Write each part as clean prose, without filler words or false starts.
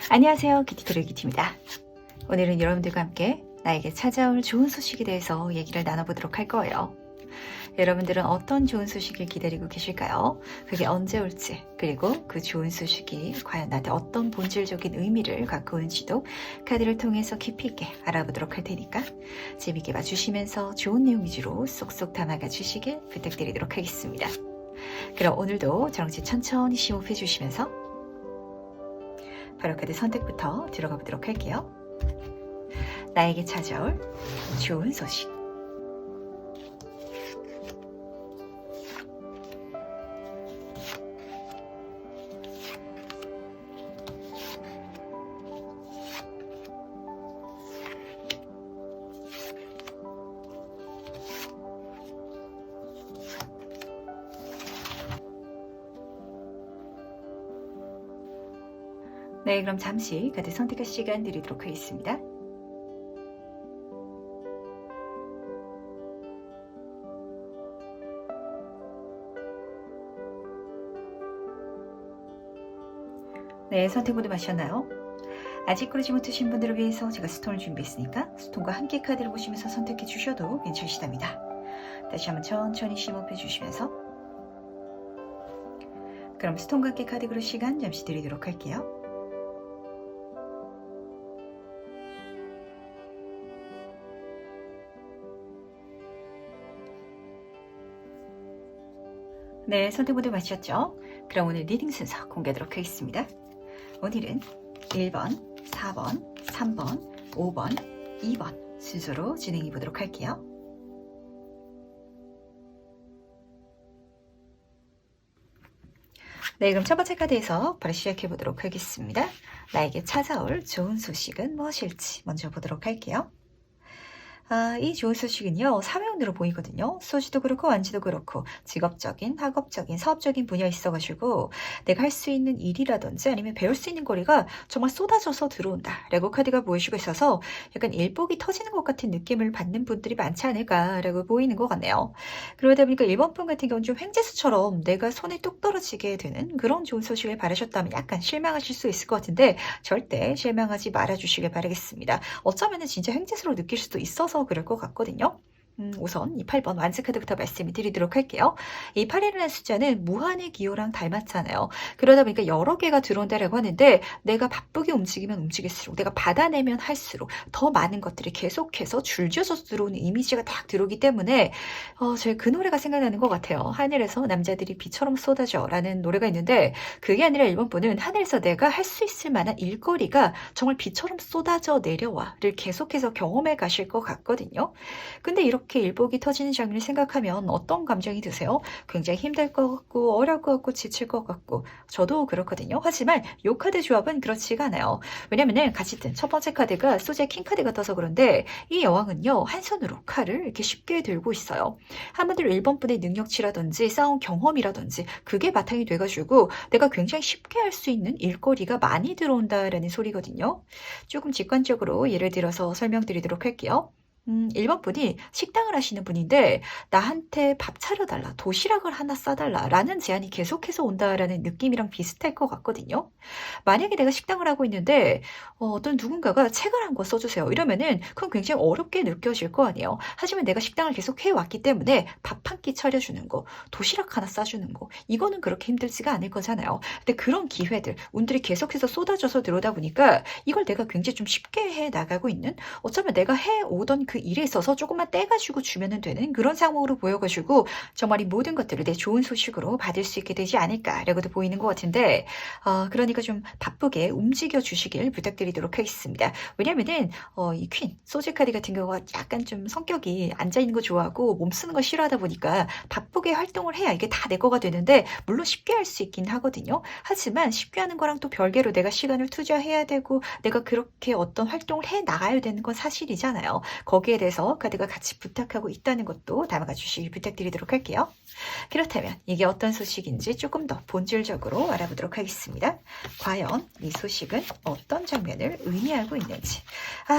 안녕하세요. 키티토리 키티입니다. 오늘은 여러분들과 함께 나에게 찾아올 좋은 소식에 대해서 얘기를 나눠보도록 할 거예요. 여러분들은 어떤 좋은 소식을 기다리고 계실까요? 그게 언제 올지, 그리고 그 좋은 소식이 과연 나한테 어떤 본질적인 의미를 갖고 오는지도 카드를 통해서 깊이 있게 알아보도록 할 테니까 재밌게 봐주시면서 좋은 내용 위주로 쏙쏙 담아가 주시길 부탁드리도록 하겠습니다. 그럼 오늘도 저랑 천천히 심호흡해 주시면서 바로 카드 선택부터 들어가 보도록 할게요. 나에게 찾아올 좋은 소식. 네, 그럼 잠시 카드 선택할 시간 드리도록 하겠습니다. 네, 선택 모두 마셨나요? 아직 고르지 못하신 분들을 위해서 제가 스톤을 준비했으니까 스톤과 함께 카드를 보시면서 선택해 주셔도 괜찮으시답니다. 다시 한번 천천히 심호흡해 주시면서 그럼 스톤과 함께 카드 고를 시간 잠시 드리도록 할게요. 네, 선택 모두 마셨죠? 그럼 오늘 리딩 순서 공개하도록 하겠습니다. 오늘은 1번, 4번, 3번, 5번, 2번 순서로 진행해 보도록 할게요. 네, 그럼 첫 번째 카드에서 바로 시작해 보도록 하겠습니다. 나에게 찾아올 좋은 소식은 무엇일지 먼저 보도록 할게요. 이 좋은 소식은요, 사회운으로 보이거든요. 소지도 그렇고 완지도 그렇고 직업적인, 학업적인, 사업적인 분야에 있어가지고 내가 할 수 있는 일이라든지 아니면 배울 수 있는 거리가 정말 쏟아져서 들어온다 라고 카드가 보여주고 있어서 약간 일복이 터지는 것 같은 느낌을 받는 분들이 많지 않을까라고 보이는 것 같네요. 그러다 보니까 1번 분 같은 경우는 좀 횡재수처럼 내가 손에 뚝 떨어지게 되는 그런 좋은 소식을 바라셨다면 약간 실망하실 수 있을 것 같은데 절대 실망하지 말아주시길 바라겠습니다. 어쩌면 진짜 횡재수로 느낄 수도 있어서 그럴 것 같거든요. 우선 이 8번 완즈 카드부터 말씀을 드리도록 할게요. 이 8이라는 숫자는 무한의 기호랑 닮았잖아요. 그러다 보니까 여러 개가 들어온다라고 하는데 내가 바쁘게 움직이면 움직일수록 내가 받아내면 할수록 더 많은 것들이 계속해서 줄지어서 들어오는 이미지가 딱 들어오기 때문에 제가 그 노래가 생각나는 것 같아요. 하늘에서 남자들이 비처럼 쏟아져 라는 노래가 있는데 그게 아니라 1번 분은 하늘에서 내가 할 수 있을 만한 일거리가 정말 비처럼 쏟아져 내려와를 계속해서 경험해 가실 것 같거든요. 근데 이렇게 일복이 터지는 장면을 생각하면 어떤 감정이 드세요? 굉장히 힘들 것 같고 어려울 것 같고 지칠 것 같고 저도 그렇거든요. 하지만 이 카드 조합은 그렇지가 않아요. 왜냐면은 같이 든 첫 번째 카드가 소재 킹 카드 같아서 그런데 이 여왕은요 한 손으로 칼을 이렇게 쉽게 들고 있어요. 한마디로 1번 분의 능력치라든지 싸운 경험이라든지 그게 바탕이 돼가지고 내가 굉장히 쉽게 할 수 있는 일거리가 많이 들어온다라는 소리거든요. 조금 직관적으로 예를 들어서 설명드리도록 할게요. 1번 분이 식당을 하시는 분인데 나한테 밥 차려달라, 도시락을 하나 싸달라 라는 제안이 계속해서 온다라는 느낌이랑 비슷할 것 같거든요. 만약에 내가 식당을 하고 있는데 어떤 누군가가 책을 한 권 써주세요. 이러면은 그건 굉장히 어렵게 느껴질 거 아니에요. 하지만 내가 식당을 계속 해왔기 때문에 밥 한 끼 차려주는 거, 도시락 하나 싸주는 거 이거는 그렇게 힘들지가 않을 거잖아요. 근데 그런 기회들, 운들이 계속해서 쏟아져서 들어오다 보니까 이걸 내가 굉장히 좀 쉽게 해 나가고 있는 어쩌면 내가 해오던 그 일에 있어서 조금만 떼가지고 주면 되는 그런 상황으로 보여가지고 정말 이 모든 것들을 내 좋은 소식으로 받을 수 있게 되지 않을까라고도 보이는 것 같은데 그러니까 좀 바쁘게 움직여 주시길 부탁드리도록 하겠습니다. 왜냐면은 이 퀸, 소재 카드 같은 경우가 약간 좀 성격이 앉아있는 거 좋아하고 몸 쓰는 거 싫어하다 보니까 바쁘게 활동을 해야 이게 다 내 거가 되는데 물론 쉽게 할 수 있긴 하거든요. 하지만 쉽게 하는 거랑 또 별개로 내가 시간을 투자해야 되고 내가 그렇게 어떤 활동을 해 나가야 되는 건 사실이잖아요. 거기 거기에 대해서 카드가 같이 부탁하고 있다는 것도 담아가 주시길 부탁드리도록 할게요. 그렇다면 이게 어떤 소식인지 조금 더 본질적으로 알아보도록 하겠습니다. 과연 이 소식은 어떤 장면을 의미하고 있는지.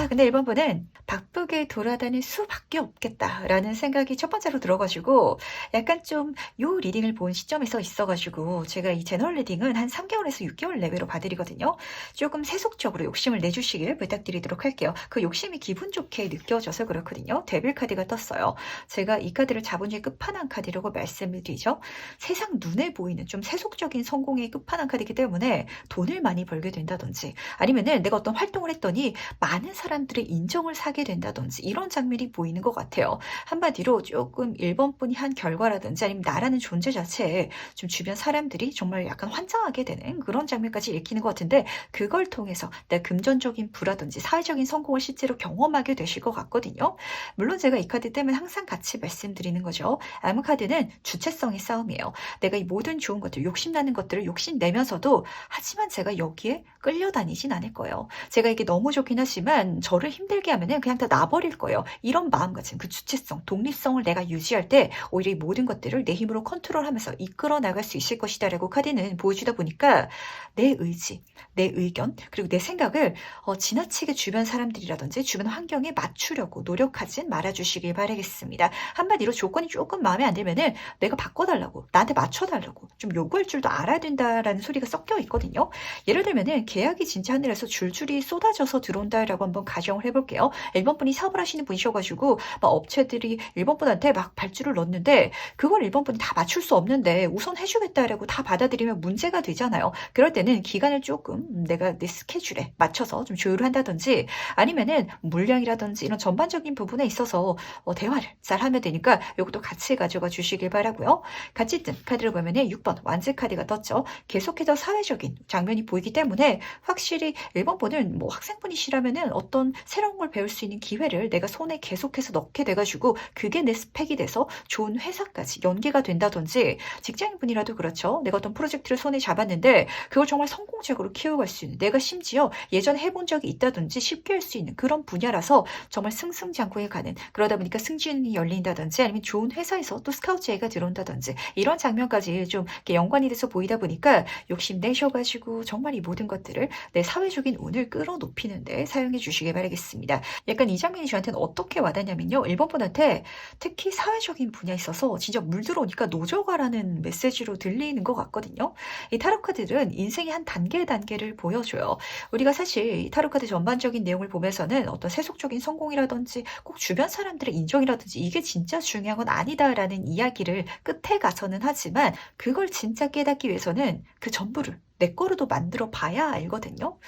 근데 1번분은 바쁘게 돌아다닐 수밖에 없겠다라는 생각이 첫 번째로 들어가지고 약간 좀 요 리딩을 본 시점에서 있어가지고 제가 이 제너럴 리딩은 한 3개월에서 6개월 내외로 봐드리거든요. 조금 세속적으로 욕심을 내주시길 부탁드리도록 할게요. 그 욕심이 기분 좋게 느껴져서 그렇거든요. 데빌 카드가 떴어요. 제가 이 카드를 자본주의 끝판왕 카드라고 말씀을 드리죠. 세상 눈에 보이는 좀 세속적인 성공의 끝판왕 카드이기 때문에 돈을 많이 벌게 된다든지 아니면은 내가 어떤 활동을 했더니 많은 사람들의 인정을 사게 된다든지 이런 장면이 보이는 것 같아요. 한마디로 조금 1번 분이 한 결과라든지 아니면 나라는 존재 자체에 좀 주변 사람들이 정말 약간 환장하게 되는 그런 장면까지 읽히는 것 같은데 그걸 통해서 내 금전적인 부라든지 사회적인 성공을 실제로 경험하게 되실 것 같거든요. 물론 제가 이 카드 때문에 항상 같이 말씀드리는 거죠. 암카드는 주체성의 싸움이에요. 내가 이 모든 좋은 것들, 욕심나는 것들을 욕심내면서도 하지만 제가 여기에 끌려다니진 않을 거예요. 제가 이게 너무 좋긴 하지만 저를 힘들게 하면은 그냥 다 놔버릴 거예요. 이런 마음가짐, 그 주체성, 독립성을 내가 유지할 때 오히려 이 모든 것들을 내 힘으로 컨트롤하면서 이끌어 나갈 수 있을 것이다 라고 카드는 보여주다 보니까 내 의지, 내 의견, 그리고 내 생각을 지나치게 주변 사람들이라든지 주변 환경에 맞추려고 노력하진 말아주시길 바라겠습니다. 한마디로 조건이 조금 마음에 안 들면은 내가 바꿔달라고, 나한테 맞춰달라고 좀 요구할 줄도 알아야 된다라는 소리가 섞여 있거든요. 예를 들면은 계약이 진짜 하늘에서 줄줄이 쏟아져서 들어온다라고 한번 가정을 해볼게요. 1번 분이 사업을 하시는 분이셔가지고 막 업체들이 1번 분한테 막 발주를 넣는데 그걸 1번 분이 다 맞출 수 없는데 우선 해주겠다라고 다 받아들이면 문제가 되잖아요. 그럴 때는 기간을 조금 내가 내 스케줄에 맞춰서 좀 조율을 한다든지 아니면은 물량이라든지 이런 전반적인 부분에 있어서 대화를 잘 하면 되니까 이것도 같이 가져가 주시길 바라고요. 같이 뜬 카드를 보면은 6번 완즈 카드가 떴죠. 계속해서 사회적인 장면이 보이기 때문에 확실히 1번 분은 뭐 학생분이시라면은 어떤 새로운 걸 배울 수 있는 기회를 내가 손에 계속해서 넣게 돼가지고 그게 내 스펙이 돼서 좋은 회사까지 연계가 된다든지 직장인분이라도 그렇죠. 내가 어떤 프로젝트를 손에 잡았는데 그걸 정말 성공적으로 키워갈 수 있는 내가 심지어 예전에 해본 적이 있다든지 쉽게 할 수 있는 그런 분야라서 정말 승승장구해 가는 그러다 보니까 승진이 열린다든지 아니면 좋은 회사에서 또 스카우트 제의가 들어온다든지 이런 장면까지 좀 이렇게 연관이 돼서 보이다 보니까 욕심내셔가지고 정말 이 모든 것들을 내 사회적인 운을 끌어높이는데 사용해 주시길 바라겠습니다. 약간 이 장면이 저한테는 어떻게 와닿냐면요. 1번 분한테 특히 사회적인 분야에 있어서 진짜 물들어오니까 노져가라는 메시지로 들리는 것 같거든요. 이 타로 카드들은 인생의 한 단계를 보여줘요. 우리가 사실 이 타로 카드 전반적인 내용을 보면서는 어떤 세속적인 성공이라든지 꼭 주변 사람들의 인정이라든지 이게 진짜 중요한 건 아니다라는 이야기를 끝에 가서는 하지만 그걸 진짜 깨닫기 위해서는 그 전부를 내 거로도 만들어 봐야 알거든요.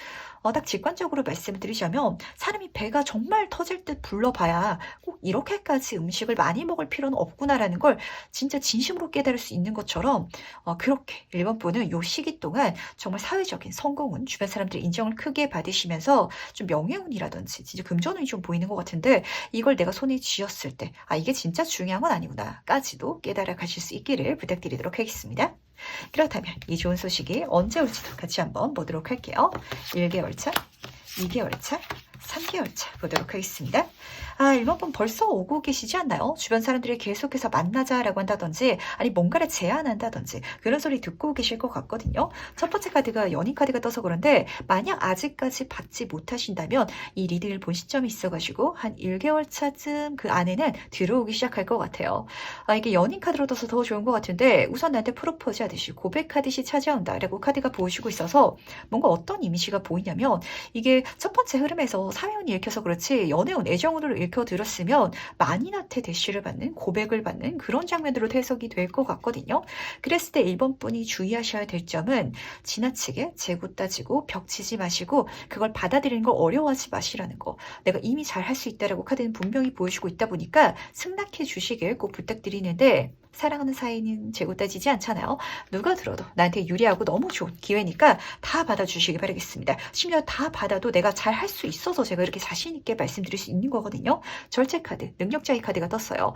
딱 직관적으로 말씀드리자면 사람이 배가 정말 터질 듯 불러봐야 꼭 이렇게까지 음식을 많이 먹을 필요는 없구나라는 걸 진짜 진심으로 깨달을 수 있는 것처럼 그렇게 1번 분은 요 시기 동안 정말 사회적인 성공은 주변 사람들의 인정을 크게 받으시면서 좀 명예운이라든지 진짜 금전운이 좀 보이는 것 같은데 이걸 내가 손에 쥐었을 때 이게 진짜 중요한 건 아니구나까지도 깨달아 가실 수 있기를 부탁드리도록 하겠습니다. 그렇다면 이 좋은 소식이 언제 올지도 같이 한번 보도록 할게요. 1개월 차, 2개월 차, 3개월 차 보도록 하겠습니다. 1번 분 벌써 오고 계시지 않나요? 주변 사람들이 계속해서 만나자라고 한다든지 아니 뭔가를 제안한다든지 그런 소리 듣고 계실 것 같거든요. 첫 번째 카드가 연인 카드가 떠서 그런데 만약 아직까지 받지 못하신다면 이 리딩을 본 시점이 있어가지고 한 1개월 차쯤 그 안에는 들어오기 시작할 것 같아요. 이게 연인 카드로 떠서 더 좋은 것 같은데 우선 나한테 프로포즈 하듯이 고백하듯이 찾아온다라고 카드가 보여주고 있어서 뭔가 어떤 이미지가 보이냐면 이게 첫 번째 흐름에서 사회운이 읽혀서 그렇지 연애운, 애정운으로 읽혀들었으면 만인한테 대시를 받는 고백을 받는 그런 장면으로 해석이 될 것 같거든요. 그랬을 때 1번 분이 주의하셔야 될 점은 지나치게 재고 따지고 벽치지 마시고 그걸 받아들이는 걸 어려워하지 마시라는 거. 내가 이미 잘 할 수 있다라고 카드는 분명히 보여주고 있다 보니까 승낙해 주시길 꼭 부탁드리는데 사랑하는 사이는 재고 따지지 않잖아요. 누가 들어도 나한테 유리하고 너무 좋은 기회니까 다 받아주시기 바라겠습니다. 심지어 다 받아도 내가 잘 할 수 있어서 제가 이렇게 자신 있게 말씀드릴 수 있는 거거든요. 절제 카드, 능력자의 카드가 떴어요.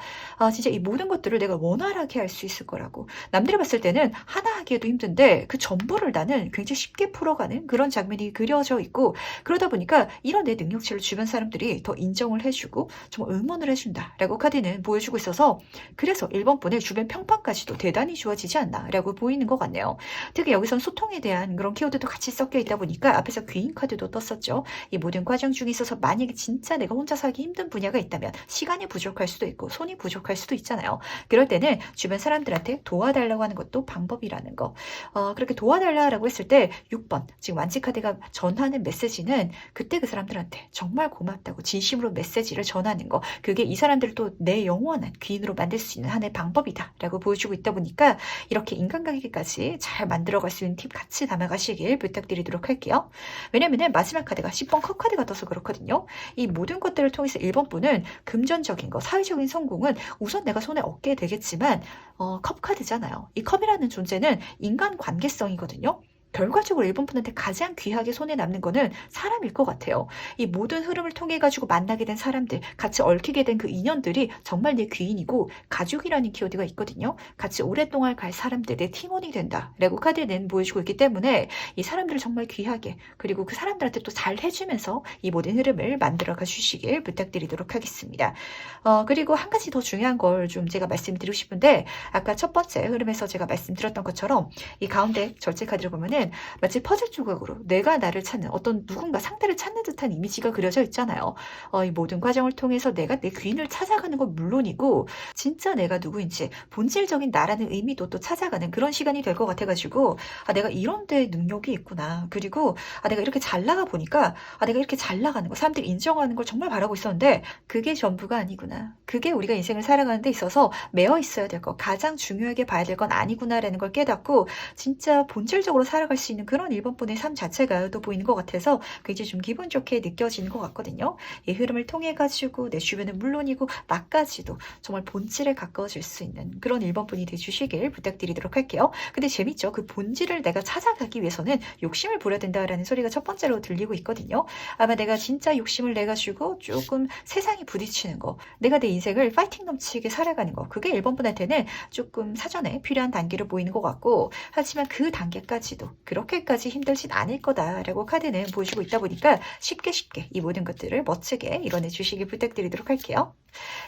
진짜 이 모든 것들을 내가 원활하게 할 수 있을 거라고. 남들이 봤을 때는 하나 하기에도 힘든데 그 전부를 나는 굉장히 쉽게 풀어가는 그런 장면이 그려져 있고, 그러다 보니까 이런 내 능력치를 주변 사람들이 더 인정을 해주고 정말 응원을 해준다라고 카드는 보여주고 있어서, 그래서 1번 분의 주변 평판까지도 대단히 좋아지지 않나라고 보이는 것 같네요. 특히 여기선 소통에 대한 그런 키워드도 같이 섞여 있다 보니까 앞에서 귀인 카드도 떴었죠. 이 모든 과정 중에 있어서 만약에 진짜 내가 혼자서 하기 힘든 분야가 있다면 시간이 부족할 수도 있고 손이 부족할 수도 있잖아요. 그럴 때는 주변 사람들한테 도와달라고 하는 것도 방법이라는 거. 그렇게 도와달라고 했을 때 6번 지금 완치 카드가 전하는 메시지는 그때 그 사람들한테 정말 고맙다고 진심으로 메시지를 전하는 거. 그게 이 사람들을 또 내 영원한 귀인으로 만들 수 있는 하나의 방법이다 라고 보여주고 있다 보니까 이렇게 인간관계까지 잘 만들어갈 수 있는 팁 같이 담아가시길 부탁드리도록 할게요. 왜냐면은 마지막 카드가 10번 컵 카드가 떠서 그렇거든요. 이 모든 것들을 통해서 1번 분은 금전적인 거, 사회적인 성공은 우선 내가 손에 얻게 되겠지만 컵 카드잖아요. 이 컵이라는 존재는 인간 관계성이거든요. 결과적으로 1번 분한테 가장 귀하게 손에 남는 거는 사람일 것 같아요. 이 모든 흐름을 통해 가지고 만나게 된 사람들, 같이 얽히게 된 그 인연들이 정말 내 귀인이고, 가족이라는 키워드가 있거든요. 같이 오랫동안 갈 사람들, 내 팀원이 된다라고 카드는 보여주고 있기 때문에 이 사람들을 정말 귀하게, 그리고 그 사람들한테 또 잘 해주면서 이 모든 흐름을 만들어가 주시길 부탁드리도록 하겠습니다. 그리고 한 가지 더 중요한 걸 좀 제가 말씀드리고 싶은데, 아까 첫 번째 흐름에서 제가 말씀드렸던 것처럼 이 가운데 절제 카드를 보면은 마치 퍼즐 조각으로 내가 나를 찾는 어떤 누군가 상대를 찾는 듯한 이미지가 그려져 있잖아요. 이 모든 과정을 통해서 내가 내 귀인을 찾아가는 건 물론이고, 진짜 내가 누구인지 본질적인 나라는 의미도 또 찾아가는 그런 시간이 될 것 같아가지고, 내가 이런 데 능력이 있구나. 그리고 내가 이렇게 잘 나가 보니까 내가 이렇게 잘 나가는 거, 사람들이 인정하는 걸 정말 바라고 있었는데 그게 전부가 아니구나. 그게 우리가 인생을 살아가는 데 있어서 매어 있어야 될 것, 가장 중요하게 봐야 될 건 아니구나라는 걸 깨닫고 진짜 본질적으로 살아갈 수 있는 그런 1번 분의 삶 자체가 또 보이는 것 같아서 굉장히 좀 기분 좋게 느껴지는 것 같거든요. 이 흐름을 통해 가지고 내 주변은 물론이고 나까지도 정말 본질에 가까워질 수 있는 그런 1번 분이 되주시길 부탁드리도록 할게요. 근데 재밌죠? 그 본질을 내가 찾아가기 위해서는 욕심을 부려야 된다라는 소리가 첫 번째로 들리고 있거든요. 아마 내가 진짜 욕심을 내가지고 조금 세상이 부딪히는 거, 내가 내 인생을 파이팅 넘치게 살아가는 거, 그게 1번 분한테는 조금 사전에 필요한 단계로 보이는 것 같고, 하지만 그 단계까지도 그렇게까지 힘들진 않을 거다라고 카드는 보여주고 있다 보니까 쉽게 이 모든 것들을 멋지게 이뤄내 주시길 부탁드리도록 할게요.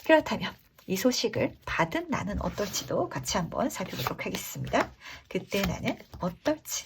그렇다면 이 소식을 받은 나는 어떨지도 같이 한번 살펴보도록 하겠습니다. 그때 나는 어떨지.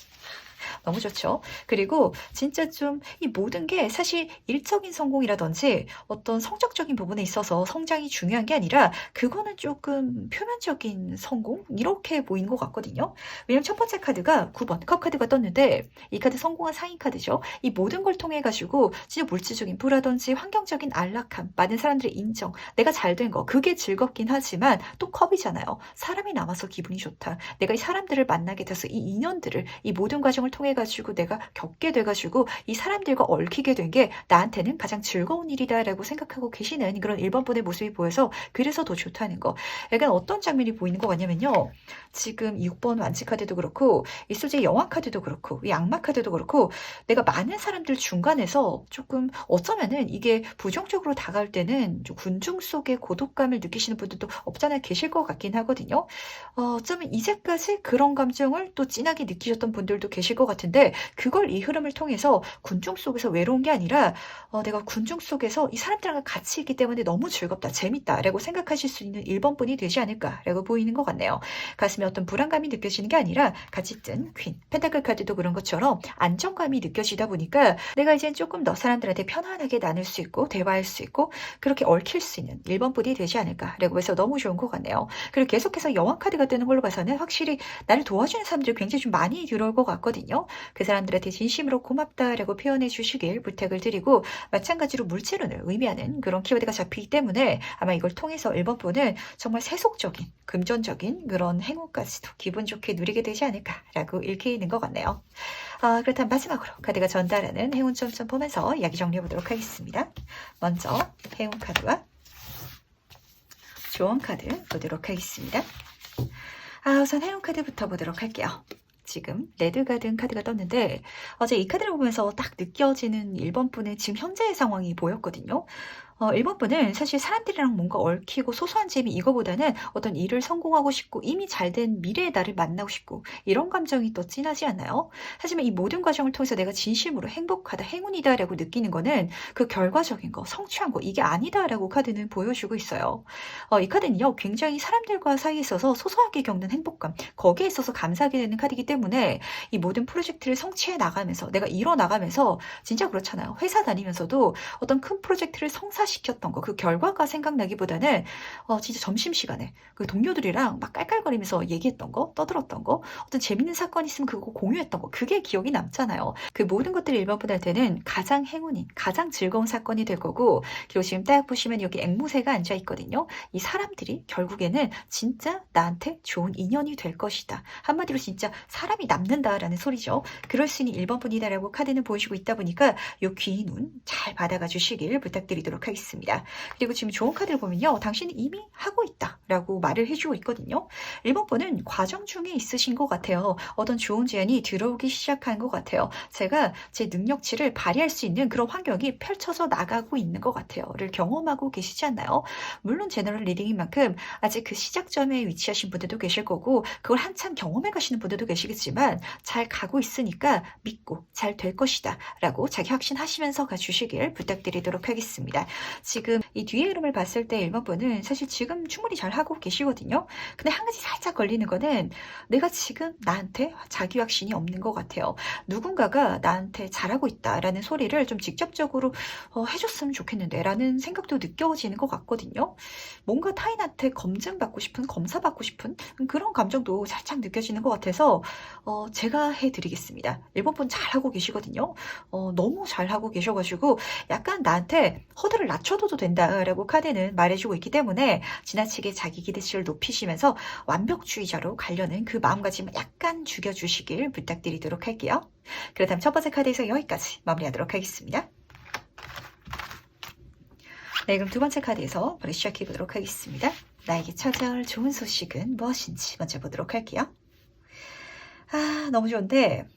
너무 좋죠. 그리고 진짜 좀 이 모든 게 사실 일적인 성공이라든지 어떤 성적적인 부분에 있어서 성장이 중요한 게 아니라 그거는 조금 표면적인 성공? 이렇게 보이는 것 같거든요. 왜냐면 첫 번째 카드가 9번 컵 카드가 떴는데 이 카드 성공한 상위 카드죠. 이 모든 걸 통해 가지고 진짜 물질적인 부라든지 환경적인 안락함, 많은 사람들의 인정, 내가 잘 된 거, 그게 즐겁긴 하지만 또 컵이잖아요. 사람이 남아서 기분이 좋다. 내가 이 사람들을 만나게 돼서 이 인연들을, 이 모든 과정을 통해 가지고 내가 겪게 돼 가지고 이 사람들과 얽히게 된 게 나한테는 가장 즐거운 일이다라고 생각하고 계시는 그런 1번 분의 모습이 보여서 그래서 더 좋다는 거. 약간 어떤 장면이 보이는 것 같냐면요. 지금 6번 완치 카드도 그렇고 이 소재 여왕 카드도 그렇고 이 악마 카드도 그렇고, 내가 많은 사람들 중간에서 조금 어쩌면은 이게 부정적으로 다가올 때는 좀 군중 속의 고독감을 느끼시는 분들도 없잖아 계실 것 같긴 하거든요. 어쩌면 이제까지 그런 감정을 또 진하게 느끼셨던 분들도 계실 것 같은데, 그걸 이 흐름을 통해서 군중 속에서 외로운 게 아니라 내가 군중 속에서 이 사람들과 같이 있기 때문에 너무 즐겁다, 재밌다 라고 생각하실 수 있는 1번 분이 되지 않을까라고 보이는 것 같네요. 가슴에 어떤 불안감이 느껴지는 게 아니라 같이 뜬 퀸, 펜타클 카드도 그런 것처럼 안정감이 느껴지다 보니까 내가 이젠 조금 더 사람들한테 편안하게 나눌 수 있고 대화할 수 있고 그렇게 얽힐 수 있는 1번 분이 되지 않을까라고 해서 너무 좋은 것 같네요. 그리고 계속해서 여왕 카드가 뜨는 걸로 봐서는 확실히 나를 도와주는 사람들이 굉장히 좀 많이 들어올 것 같거든요. 그 사람들한테 진심으로 고맙다라고 표현해 주시길 부탁을 드리고, 마찬가지로 물질운을 의미하는 그런 키워드가 잡히기 때문에 아마 이걸 통해서 1번 분은 정말 세속적인 금전적인 그런 행운까지도 기분 좋게 누리게 되지 않을까라고 읽히는 것 같네요. 그렇다면 마지막으로 카드가 전달하는 행운 점점 보면서 이야기 정리해 보도록 하겠습니다. 먼저 행운 카드와 조언 카드 보도록 하겠습니다. 우선 행운 카드부터 보도록 할게요. 지금 레드 가든 카드가 떴는데 어제 이 카드를 보면서 딱 느껴지는 1번 분의 지금 현재의 상황이 보였거든요. 1번 분은 사실 사람들이랑 뭔가 얽히고 소소한 재미 이거보다는 어떤 일을 성공하고 싶고 이미 잘 된 미래의 나를 만나고 싶고 이런 감정이 더 진하지 않나요? 하지만 이 모든 과정을 통해서 내가 진심으로 행복하다, 행운이다라고 느끼는 거는 그 결과적인 거, 성취한 거 이게 아니다라고 카드는 보여주고 있어요. 이 카드는요 굉장히 사람들과 사이에 있어서 소소하게 겪는 행복감 거기에 있어서 감사하게 되는 카드이기 때문에 이 모든 프로젝트를 성취해 나가면서 내가 이뤄 나가면서 진짜 그렇잖아요. 회사 다니면서도 어떤 큰 프로젝트를 성사시켰던 거 그 결과가 생각나기보다는 진짜 점심시간에 그 동료들이랑 막 깔깔거리면서 얘기했던 거 떠들었던 거 어떤 재밌는 사건 있으면 그거 공유했던 거 그게 기억이 남잖아요. 그 모든 것들이 1번 분한테는 가장 행운인 가장 즐거운 사건이 될 거고 그리고 지금 딱 보시면 여기 앵무새가 앉아 있거든요. 이 사람들이 결국에는 진짜 나한테 좋은 인연이 될 것이다. 한마디로 진짜 사람이 남는다라는 소리죠. 그럴 수 있는 1번 분이다라고 카드는 보여주고 있다 보니까 요 귀인 운 잘 받아가 주시길 부탁드리도록 하겠습니다. 그리고 지금 좋은 카드를 보면요. 당신은 이미 하고 있다라고 말을 해주고 있거든요. 1번 분은 과정 중에 있으신 것 같아요. 어떤 좋은 제안이 들어오기 시작한 것 같아요. 제가 제 능력치를 발휘할 수 있는 그런 환경이 펼쳐져 나가고 있는 것 같아요.를 경험하고 계시지 않나요? 물론 제너럴 리딩인 만큼 아직 그 시작점에 위치하신 분들도 계실 거고 그걸 한참 경험해 가시는 분들도 계시겠지만 잘 가고 있으니까 믿고 잘 될 것이다 라고 자기 확신하시면서 가주시길 부탁드리도록 하겠습니다. 지금 이 뒤에 흐름을 봤을 때 1번 분은 사실 지금 충분히 잘 하고 계시거든요. 근데 한 가지 살짝 걸리는 거는 내가 지금 나한테 자기 확신이 없는 것 같아요. 누군가가 나한테 잘하고 있다라는 소리를 좀 직접적으로 해줬으면 좋겠는데 라는 생각도 느껴지는 것 같거든요. 뭔가 타인한테 검증받고 싶은 검사받고 싶은 그런 감정도 살짝 느껴지는 것 같아서 제가 해드리겠습니다. 1번 분 잘하고 계시거든요. 너무 잘하고 계셔가지고 약간 나한테 허들을 낮춰둬도 된다라고 카드는 말해주고 있기 때문에 지나치게 자기 기대치를 높이시면서 완벽주의자로 가려는 그 마음가짐을 약간 죽여주시길 부탁드리도록 할게요. 그렇다면 첫 번째 카드에서 여기까지 마무리하도록 하겠습니다. 네, 그럼 두 번째 카드에서 바로 시작해 보도록 하겠습니다. 나에게 찾아올 좋은 소식은 무엇인지 먼저 보도록 할게요. 너무 좋은데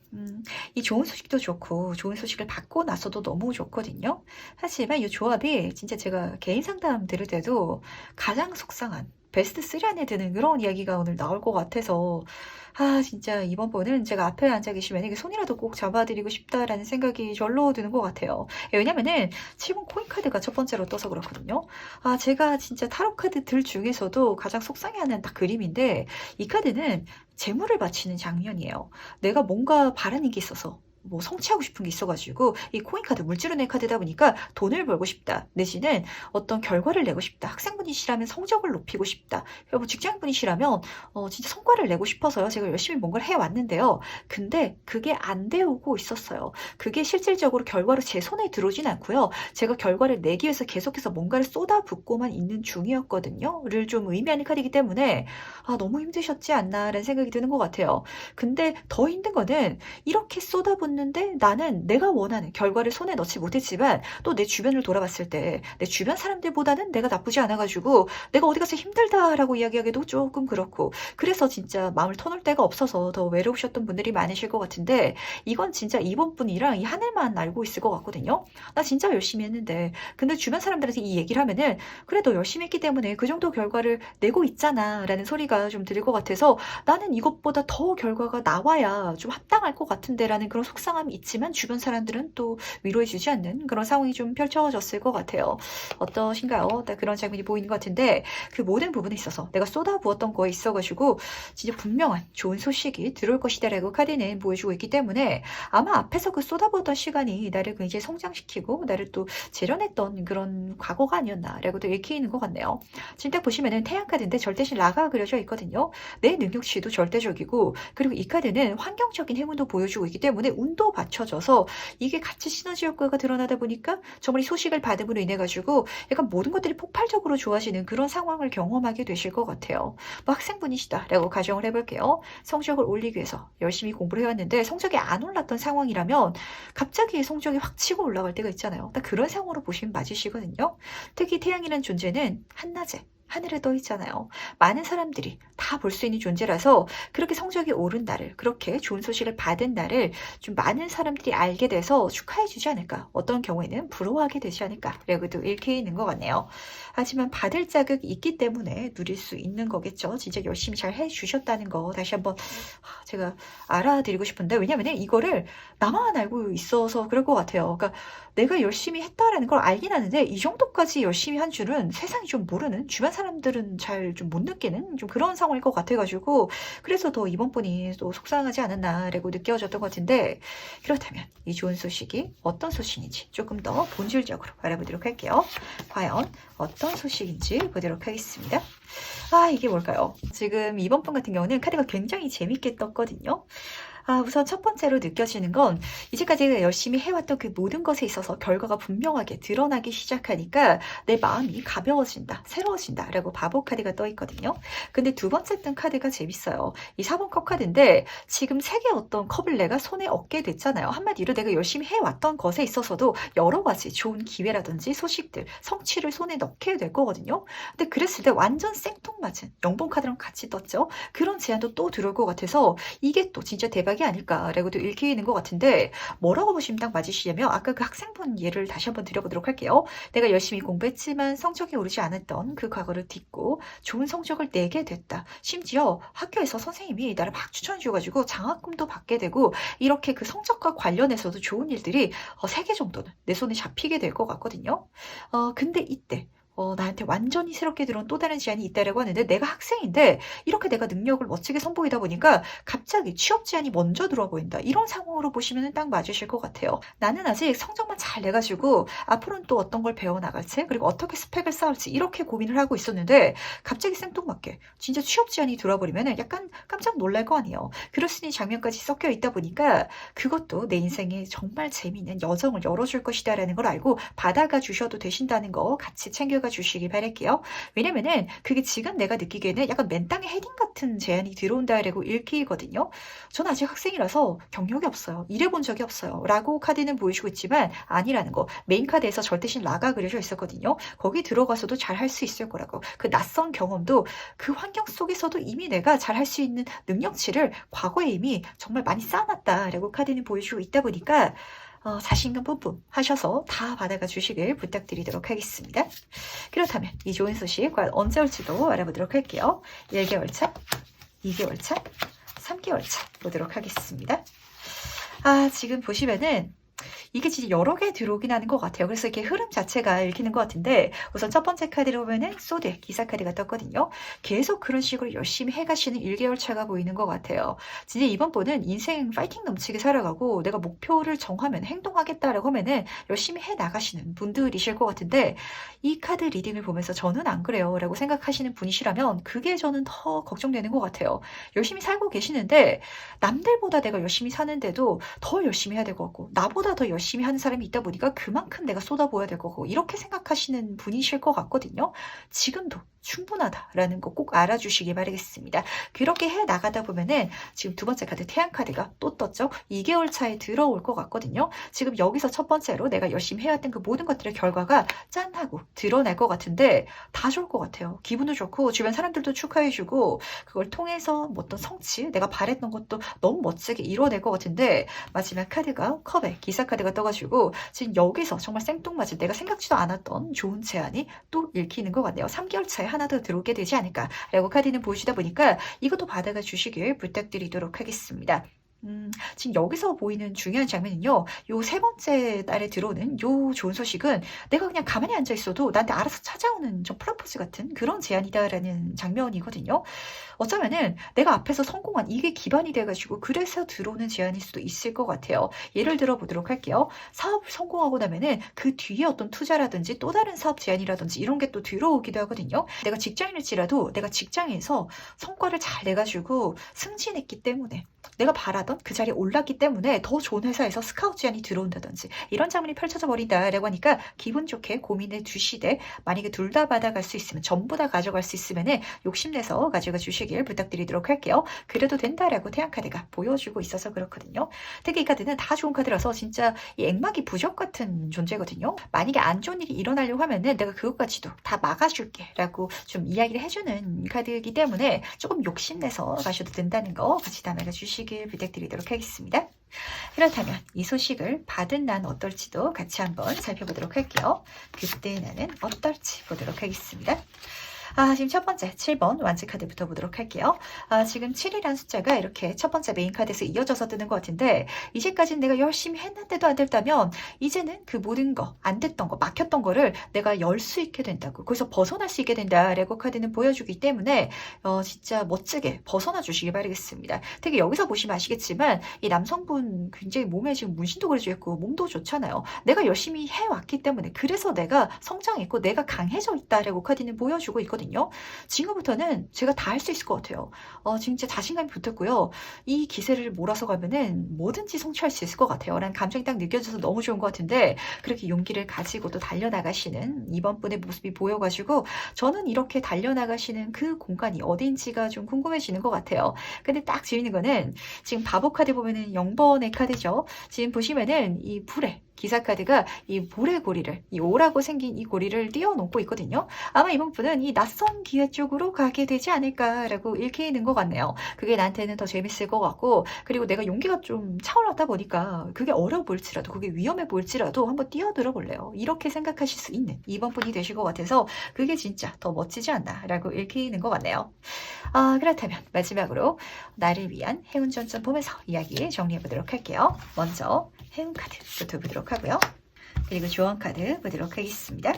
이 좋은 소식도 좋고 좋은 소식을 받고 나서도 너무 좋거든요. 하지만 이 조합이 진짜 제가 개인 상담 들을 때도 가장 속상한 베스트 3 안에 드는 그런 이야기가 오늘 나올 것 같아서 진짜 이번 번은 제가 앞에 앉아 계시면 이게 손이라도 꼭 잡아드리고 싶다라는 생각이 절로 드는 것 같아요. 왜냐면은 7번 코인 카드가 첫 번째로 떠서 그렇거든요. 제가 진짜 타로 카드들 중에서도 가장 속상해하는 딱 그림인데 이 카드는 재물을 바치는 장면이에요. 내가 뭔가 바라는 게 있어서 뭐 성취하고 싶은 게 있어가지고 이 코인 카드 물질운의 카드다 보니까 돈을 벌고 싶다 내지는 어떤 결과를 내고 싶다 학생분이시라면 성적을 높이고 싶다 뭐 직장분이시라면 진짜 성과를 내고 싶어서요 제가 열심히 뭔가를 해왔는데요 근데 그게 안 되오고 있었어요. 그게 실질적으로 결과로 제 손에 들어오진 않고요 제가 결과를 내기 위해서 계속해서 뭔가를 쏟아붓고만 있는 중이었거든요 를 좀 의미하는 카드이기 때문에 너무 힘드셨지 않나 라는 생각이 드는 것 같아요. 근데 더 힘든 거는 이렇게 쏟아붓는 는데 나는 내가 원하는 결과를 손에 넣지 못했지만 또 내 주변을 돌아봤을 때 내 주변 사람들보다는 내가 나쁘지 않아가지고 내가 어디 가서 힘들다라고 이야기하기도 조금 그렇고 그래서 진짜 마음을 터놓을 데가 없어서 더 외로우셨던 분들이 많으실 것 같은데 이건 진짜 이번 분이랑 이 하늘만 알고 있을 것 같거든요. 나 진짜 열심히 했는데 근데 주변 사람들한테 이 얘기를 하면은 그래 너 열심히 했기 때문에 그 정도 결과를 내고 있잖아 라는 소리가 좀 들릴 것 같아서 나는 이것보다 더 결과가 나와야 좀 합당할 것 같은데 라는 그런 속상함이 있지만 주변 사람들은 또 위로해주지 않는 그런 상황이 좀 펼쳐졌을 것 같아요. 어떠신가요? 딱 그런 장면이 보이는 것 같은데 그 모든 부분에 있어서 내가 쏟아부었던 거에 있어가지고 진짜 분명한 좋은 소식이 들어올 것이다라고 카드는 보여주고 있기 때문에 아마 앞에서 그 쏟아부었던 시간이 나를 굉장히 성장시키고 나를 또 재련했던 그런 과거가 아니었나라고도 읽히는 것 같네요. 지금 딱 보시면은 태양 카드인데 절대신 라가 그려져 있거든요. 내 능력치도 절대적이고 그리고 이 카드는 환경적인 행운도 보여주고 있기 때문에 운도 받쳐져서 이게 같이 시너지 효과가 드러나다 보니까 정말 이 소식을 받음으로 인해 가지고 약간 모든 것들이 폭발적으로 좋아지는 그런 상황을 경험하게 되실 것 같아요. 뭐 학생분이시다라고 가정을 해볼게요. 성적을 올리기 위해서 열심히 공부를 해왔는데 성적이 안 올랐던 상황이라면 갑자기 성적이 확 치고 올라갈 때가 있잖아요. 딱 그런 상황으로 보시면 맞으시거든요. 특히 태양이라는 존재는 한낮에 하늘에 떠 있잖아요. 많은 사람들이 다 볼 수 있는 존재라서 그렇게 성적이 오른 날을, 그렇게 좋은 소식을 받은 날을 좀 많은 사람들이 알게 돼서 축하해 주지 않을까. 어떤 경우에는 부러워하게 되지 않을까. 라고도 읽혀 있는 것 같네요. 하지만 받을 자격이 있기 때문에 누릴 수 있는 거겠죠. 진짜 열심히 잘 해주셨다는 거 다시 한번 제가 알아드리고 싶은데, 왜냐면 이거를 나만 알고 있어서 그럴 것 같아요. 그러니까 내가 열심히 했다라는 걸 알긴 하는데 이 정도까지 열심히 한 줄은 세상이 좀 모르는, 주변 사람들은 잘 좀 못 느끼는 좀 그런 상황일 것 같아가지고, 그래서 더 이번 분이 또 속상하지 않았나라고 느껴졌던 것 같은데, 그렇다면 이 좋은 소식이 어떤 소식인지 조금 더 본질적으로 알아보도록 할게요. 과연 어떤 소식인지 보도록 하겠습니다. 이게 뭘까요? 지금 이번 분 같은 경우는 카드가 굉장히 재밌게 떴거든요. 우선 첫 번째로 느껴지는 건 이제까지 열심히 해왔던 그 모든 것에 있어서 결과가 분명하게 드러나기 시작하니까 내 마음이 가벼워진다, 새로워진다 라고 바보 카드가 떠 있거든요. 근데 두 번째 뜬 카드가 재밌어요. 이 4번 컵 카드인데 지금 세 개의 어떤 컵을 내가 손에 얻게 됐잖아요. 한마디로 내가 열심히 해왔던 것에 있어서도 여러 가지 좋은 기회라든지 소식들, 성취를 손에 넣게 될 거거든요. 근데 그랬을 때 완전 생뚱맞은 0번 카드랑 같이 떴죠. 그런 제안도 또 들어올 것 같아서 이게 또 진짜 대박이 아닐까라고도 읽히는 것 같은데, 뭐라고 보시면 딱 맞으시냐면 아까 그 학생분 예를 다시 한번 드려보도록 할게요. 내가 열심히 공부했지만 성적이 오르지 않았던 그 과거를 딛고 좋은 성적을 내게 됐다. 심지어 학교에서 선생님이 나를 막 추천해 줘가지고 장학금도 받게 되고, 이렇게 그 성적과 관련해서도 좋은 일들이 3개 정도는 내 손에 잡히게 될 것 같거든요. 근데 이때 나한테 완전히 새롭게 들어온 또 다른 제안이 있다라고 하는데, 내가 학생인데 이렇게 내가 능력을 멋지게 선보이다 보니까 갑자기 취업 제안이 먼저 들어와 보인다. 이런 상황으로 보시면 딱 맞으실 것 같아요. 나는 아직 성적만 잘 내가지고 앞으로는 또 어떤 걸 배워나갈지, 그리고 어떻게 스펙을 쌓을지 이렇게 고민을 하고 있었는데 갑자기 생뚱맞게 진짜 취업 제안이 들어와 버리면 약간 깜짝 놀랄 거 아니에요. 그렇으니 장면까지 섞여 있다 보니까 그것도 내 인생에 정말 재미있는 여정을 열어줄 것이다라는 걸 알고 받아가 주셔도 되신다는 거 같이 챙겨가 주시기 바랄게요. 왜냐면은 그게 지금 내가 느끼기에는 약간 맨 땅에 헤딩 같은 제안이 들어온다라고 읽히거든요. 저는 아직 학생이라서 경력이 없어요. 일해본 적이 없어요. 라고 카드는 보여주고 있지만 아니라는 거. 메인 카드에서 절대신 라가 그려져 있었거든요. 거기 들어가서도 잘 할 수 있을 거라고. 그 낯선 경험도 그 환경 속에서도 이미 내가 잘 할 수 있는 능력치를 과거에 이미 정말 많이 쌓아놨다라고 카드는 보여주고 있다 보니까 자신감 뿜뿜 하셔서 다 받아가 주시길 부탁드리도록 하겠습니다. 그렇다면 이 좋은 소식 과연 언제 올지도 알아보도록 할게요. 1개월 차, 2개월 차, 3개월 차 보도록 하겠습니다. 지금 보시면은 이게 진짜 여러 개 들어오긴 하는 것 같아요. 그래서 이렇게 흐름 자체가 읽히는 것 같은데, 우선 첫 번째 카드를 보면은 소드, 기사 카드가 떴거든요. 계속 그런 식으로 열심히 해가시는 1개월 차가 보이는 것 같아요. 진짜 이번 분은 인생 파이팅 넘치게 살아가고 내가 목표를 정하면 행동하겠다라고 하면은 열심히 해 나가시는 분들이실 것 같은데, 이 카드 리딩을 보면서 저는 안 그래요 라고 생각하시는 분이시라면 그게 저는 더 걱정되는 것 같아요. 열심히 살고 계시는데 남들보다 내가 열심히 사는데도 더 열심히 해야 될 것 같고, 나보다 더 열심히 하는 사람이 있다 보니까 그만큼 내가 쏟아부어야 될 거고, 이렇게 생각하시는 분이실 것 같거든요. 지금도 충분하다라는 거 꼭 알아주시기 바라겠습니다. 그렇게 해 나가다 보면은 지금 두 번째 카드 태양 카드가 또 떴죠. 2개월 차에 들어올 것 같거든요. 지금 여기서 첫 번째로 내가 열심히 해왔던 그 모든 것들의 결과가 짠 하고 드러날 것 같은데 다 좋을 것 같아요. 기분도 좋고 주변 사람들도 축하해주고, 그걸 통해서 뭐 어떤 성취, 내가 바랬던 것도 너무 멋지게 이뤄낼 것 같은데, 마지막 카드가 컵에 기사 카드가 떠가지고 지금 여기서 정말 생뚱맞은 내가 생각지도 않았던 좋은 제안이 또 읽히는 것 같네요. 3개월 차에 하나 더 들어오게 되지 않을까라고 카드는 보시다 보니까 이것도 받아가 주시길 부탁드리도록 하겠습니다. 지금 여기서 보이는 중요한 장면은요, 요 세 번째 달에 들어오는 요 좋은 소식은 내가 그냥 가만히 앉아 있어도 나한테 알아서 찾아오는 좀 프로포즈 같은 그런 제안이다라는 장면이거든요. 어쩌면은 내가 앞에서 성공한 이게 기반이 돼가지고 그래서 들어오는 제안일 수도 있을 것 같아요. 예를 들어 보도록 할게요. 사업을 성공하고 나면은 그 뒤에 어떤 투자라든지 또 다른 사업 제안이라든지 이런 게 또 들어오기도 하거든요. 내가 직장인일지라도 내가 직장에서 성과를 잘 내가지고 승진했기 때문에 내가 바라던 있었던 그 자리에 올랐기 때문에 더 좋은 회사에서 스카우트 제안이 들어온다든지 이런 장면이 펼쳐져 버린다라고 하니까 기분 좋게 고민해 두시되 만약에 둘 다 받아갈 수 있으면 전부 다 가져갈 수 있으면 욕심내서 가져가 주시길 부탁드리도록 할게요. 그래도 된다라고 태양카드가 보여주고 있어서 그렇거든요. 특히 이 카드는 다 좋은 카드라서 진짜 이 액막이 부적 같은 존재거든요. 만약에 안 좋은 일이 일어나려고 하면은 내가 그것까지도 다 막아줄게 라고 좀 이야기를 해주는 카드이기 때문에 조금 욕심내서 가셔도 된다는 거 같이 담아가 주시길 부탁드리도록 하겠습니다. 그렇다면 이 소식을 받은 난 어떨지도 같이 한번 살펴보도록 할게요. 그때 나는 어떨지 보도록 하겠습니다. 지금 첫 번째 7번 완즈 카드부터 보도록 할게요. 지금 7이라는 숫자가 이렇게 첫 번째 메인 카드에서 이어져서 뜨는 것 같은데 이제까지는 내가 열심히 했는데도 안 됐다면 이제는 그 모든 거, 안 됐던 거, 막혔던 거를 내가 열 수 있게 된다고 거기서 벗어날 수 있게 된다라고 카드는 보여주기 때문에 진짜 멋지게 벗어나 주시기 바라겠습니다. 특히 여기서 보시면 아시겠지만 이 남성분 굉장히 몸에 지금 문신도 그려져 있고 몸도 좋잖아요. 내가 열심히 해왔기 때문에 그래서 내가 성장했고 내가 강해져 있다라고 카드는 보여주고 있거든요. 지금부터는 제가 다 할 수 있을 것 같아요. 진짜 자신감이 붙었고요. 이 기세를 몰아서 가면은 뭐든지 성취할 수 있을 것 같아요. 라는 감정이 딱 느껴져서 너무 좋은 것 같은데 그렇게 용기를 가지고 또 달려나가시는 이번 분의 모습이 보여가지고 저는 이렇게 달려나가시는 그 공간이 어딘지가 좀 궁금해지는 것 같아요. 근데 딱 재밌는 거는 지금 바보 카드 보면은 0번의 카드죠. 지금 보시면은 이 불에 기사 카드가 이 모래고리를 이 오라고 생긴 이 고리를 띄워놓고 있거든요. 아마 이번 분은 이 낯선 기회 쪽으로 가게 되지 않을까라고 읽히는 것 같네요. 그게 나한테는 더 재밌을 것 같고 그리고 내가 용기가 좀 차올랐다 보니까 그게 어려워 보일지라도 그게 위험해 보일지라도 한번 뛰어들어 볼래요. 이렇게 생각하실 수 있는 이번 분이 되실 것 같아서 그게 진짜 더 멋지지 않나라고 읽히는 것 같네요. 그렇다면 마지막으로 나를 위한 해운 전점 보면서 이야기 정리해 보도록 할게요. 먼저 해운 카드부터 보도록 하고요. 그리고 조언 카드 보도록 하겠습니다.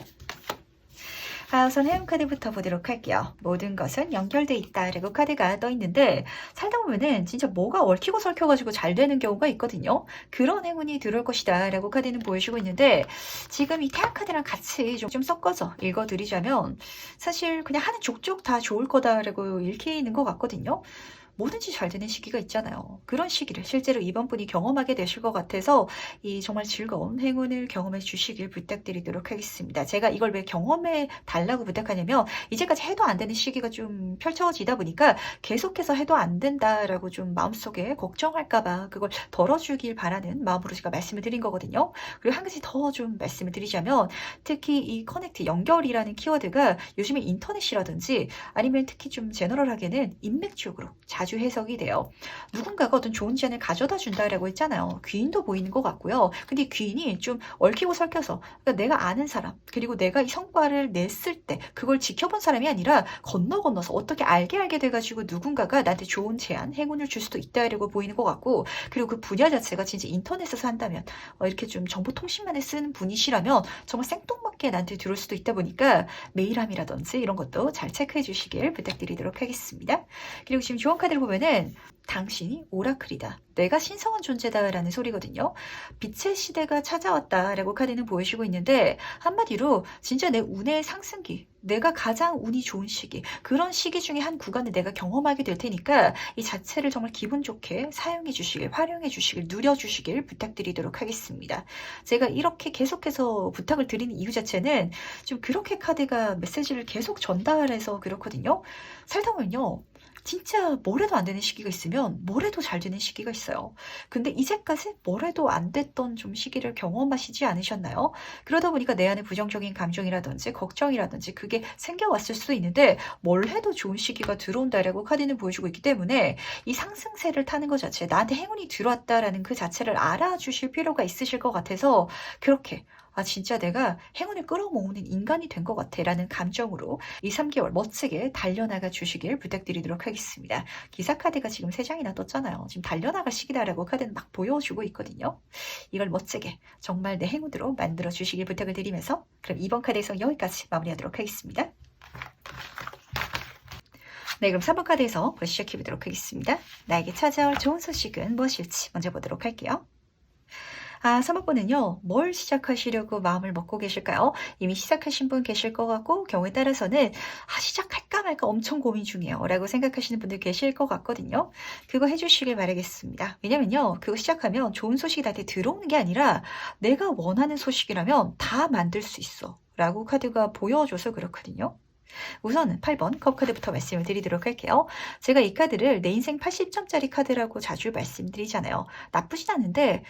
우선 해운 카드부터 보도록 할게요. 모든 것은 연결돼 있다라고 카드가 떠 있는데 살다 보면은 진짜 뭐가 얽히고 설켜가지고 잘 되는 경우가 있거든요. 그런 행운이 들어올 것이다 라고 카드는 보여주고 있는데 지금 이 태양 카드랑 같이 좀 섞어서 읽어드리자면 사실 그냥 하는 족족 다 좋을 거다라고 읽히는 것 같거든요. 뭐든지 잘 되는 시기가 있잖아요. 그런 시기를 실제로 이번 분이 경험하게 되실 것 같아서 이 정말 즐거운 행운을 경험해 주시길 부탁드리도록 하겠습니다. 제가 이걸 왜 경험해 달라고 부탁하냐면 이제까지 해도 안 되는 시기가 좀 펼쳐지다 보니까 계속해서 해도 안 된다라고 좀 마음속에 걱정할까봐 그걸 덜어주길 바라는 마음으로 제가 말씀을 드린 거거든요. 그리고 한 가지 더 좀 말씀을 드리자면 특히 이 커넥트 연결이라는 키워드가 요즘에 인터넷이라든지 아니면 특히 좀 제너럴하게는 인맥 쪽으로 자주 해석이 돼요. 누군가가 어떤 좋은 제안을 가져다 준다라고 했잖아요. 귀인도 보이는 것 같고요. 근데 이 귀인이 좀 얽히고 설켜서 그러니까 내가 아는 사람 그리고 내가 이 성과를 냈을 때 그걸 지켜본 사람이 아니라 건너서 어떻게 알게 돼가지고 누군가가 나한테 좋은 제안, 행운을 줄 수도 있다라고 보이는 것 같고 그리고 그 분야 자체가 진짜 인터넷에서 한다면 이렇게 좀 정보통신만에 쓰는 분이시라면 정말 생뚱맞게 나한테 들어올 수도 있다 보니까 메일함이라든지 이런 것도 잘 체크해 주시길 부탁드리도록 하겠습니다. 그리고 지금 조언 카드를 보면은 당신이 오라클이다. 내가 신성한 존재다라는 소리거든요. 빛의 시대가 찾아왔다라고 카드는 보여주고 있는데 한마디로 진짜 내 운의 상승기, 내가 가장 운이 좋은 시기, 그런 시기 중에 한 구간을 내가 경험하게 될 테니까 이 자체를 정말 기분 좋게 사용해 주시길, 활용해 주시길, 누려 주시길 부탁드리도록 하겠습니다. 제가 이렇게 계속해서 부탁을 드리는 이유 자체는 좀 그렇게 카드가 메시지를 계속 전달해서 그렇거든요. 살다 보면요. 진짜 뭘 해도 안 되는 시기가 있으면 뭘 해도 잘 되는 시기가 있어요. 근데 이제까지 뭘 해도 안 됐던 좀 시기를 경험하시지 않으셨나요? 그러다 보니까 내 안에 부정적인 감정이라든지 걱정이라든지 그게 생겨왔을 수도 있는데 뭘 해도 좋은 시기가 들어온다라고 카드는 보여주고 있기 때문에 이 상승세를 타는 것 자체 나한테 행운이 들어왔다라는 그 자체를 알아주실 필요가 있으실 것 같아서 그렇게 진짜 내가 행운을 끌어모으는 인간이 된 것 같아 라는 감정으로 이 3개월 멋지게 달려나가 주시길 부탁드리도록 하겠습니다. 기사 카드가 지금 3장이나 떴잖아요. 지금 달려나갈 시기다라고 카드는 막 보여주고 있거든요. 이걸 멋지게 정말 내 행운으로 만들어 주시길 부탁을 드리면서 그럼 이번 카드에서 여기까지 마무리하도록 하겠습니다. 네, 그럼 3번 카드에서 시작해 보도록 하겠습니다. 나에게 찾아올 좋은 소식은 무엇일지 먼저 보도록 할게요. 3번은요, 뭘 시작하시려고 마음을 먹고 계실까요? 이미 시작하신 분 계실 것 같고, 경우에 따라서는, 시작할까 말까 엄청 고민 중이에요. 라고 생각하시는 분들 계실 것 같거든요. 그거 해주시길 바라겠습니다. 왜냐면요, 그거 시작하면 좋은 소식이 나한테 들어오는 게 아니라, 내가 원하는 소식이라면 다 만들 수 있어. 라고 카드가 보여줘서 그렇거든요. 우선 8번 컵카드부터 말씀을 드리도록 할게요. 제가 이 카드를 내 인생 80점짜리 카드라고 자주 말씀드리잖아요. 나쁘진 않은데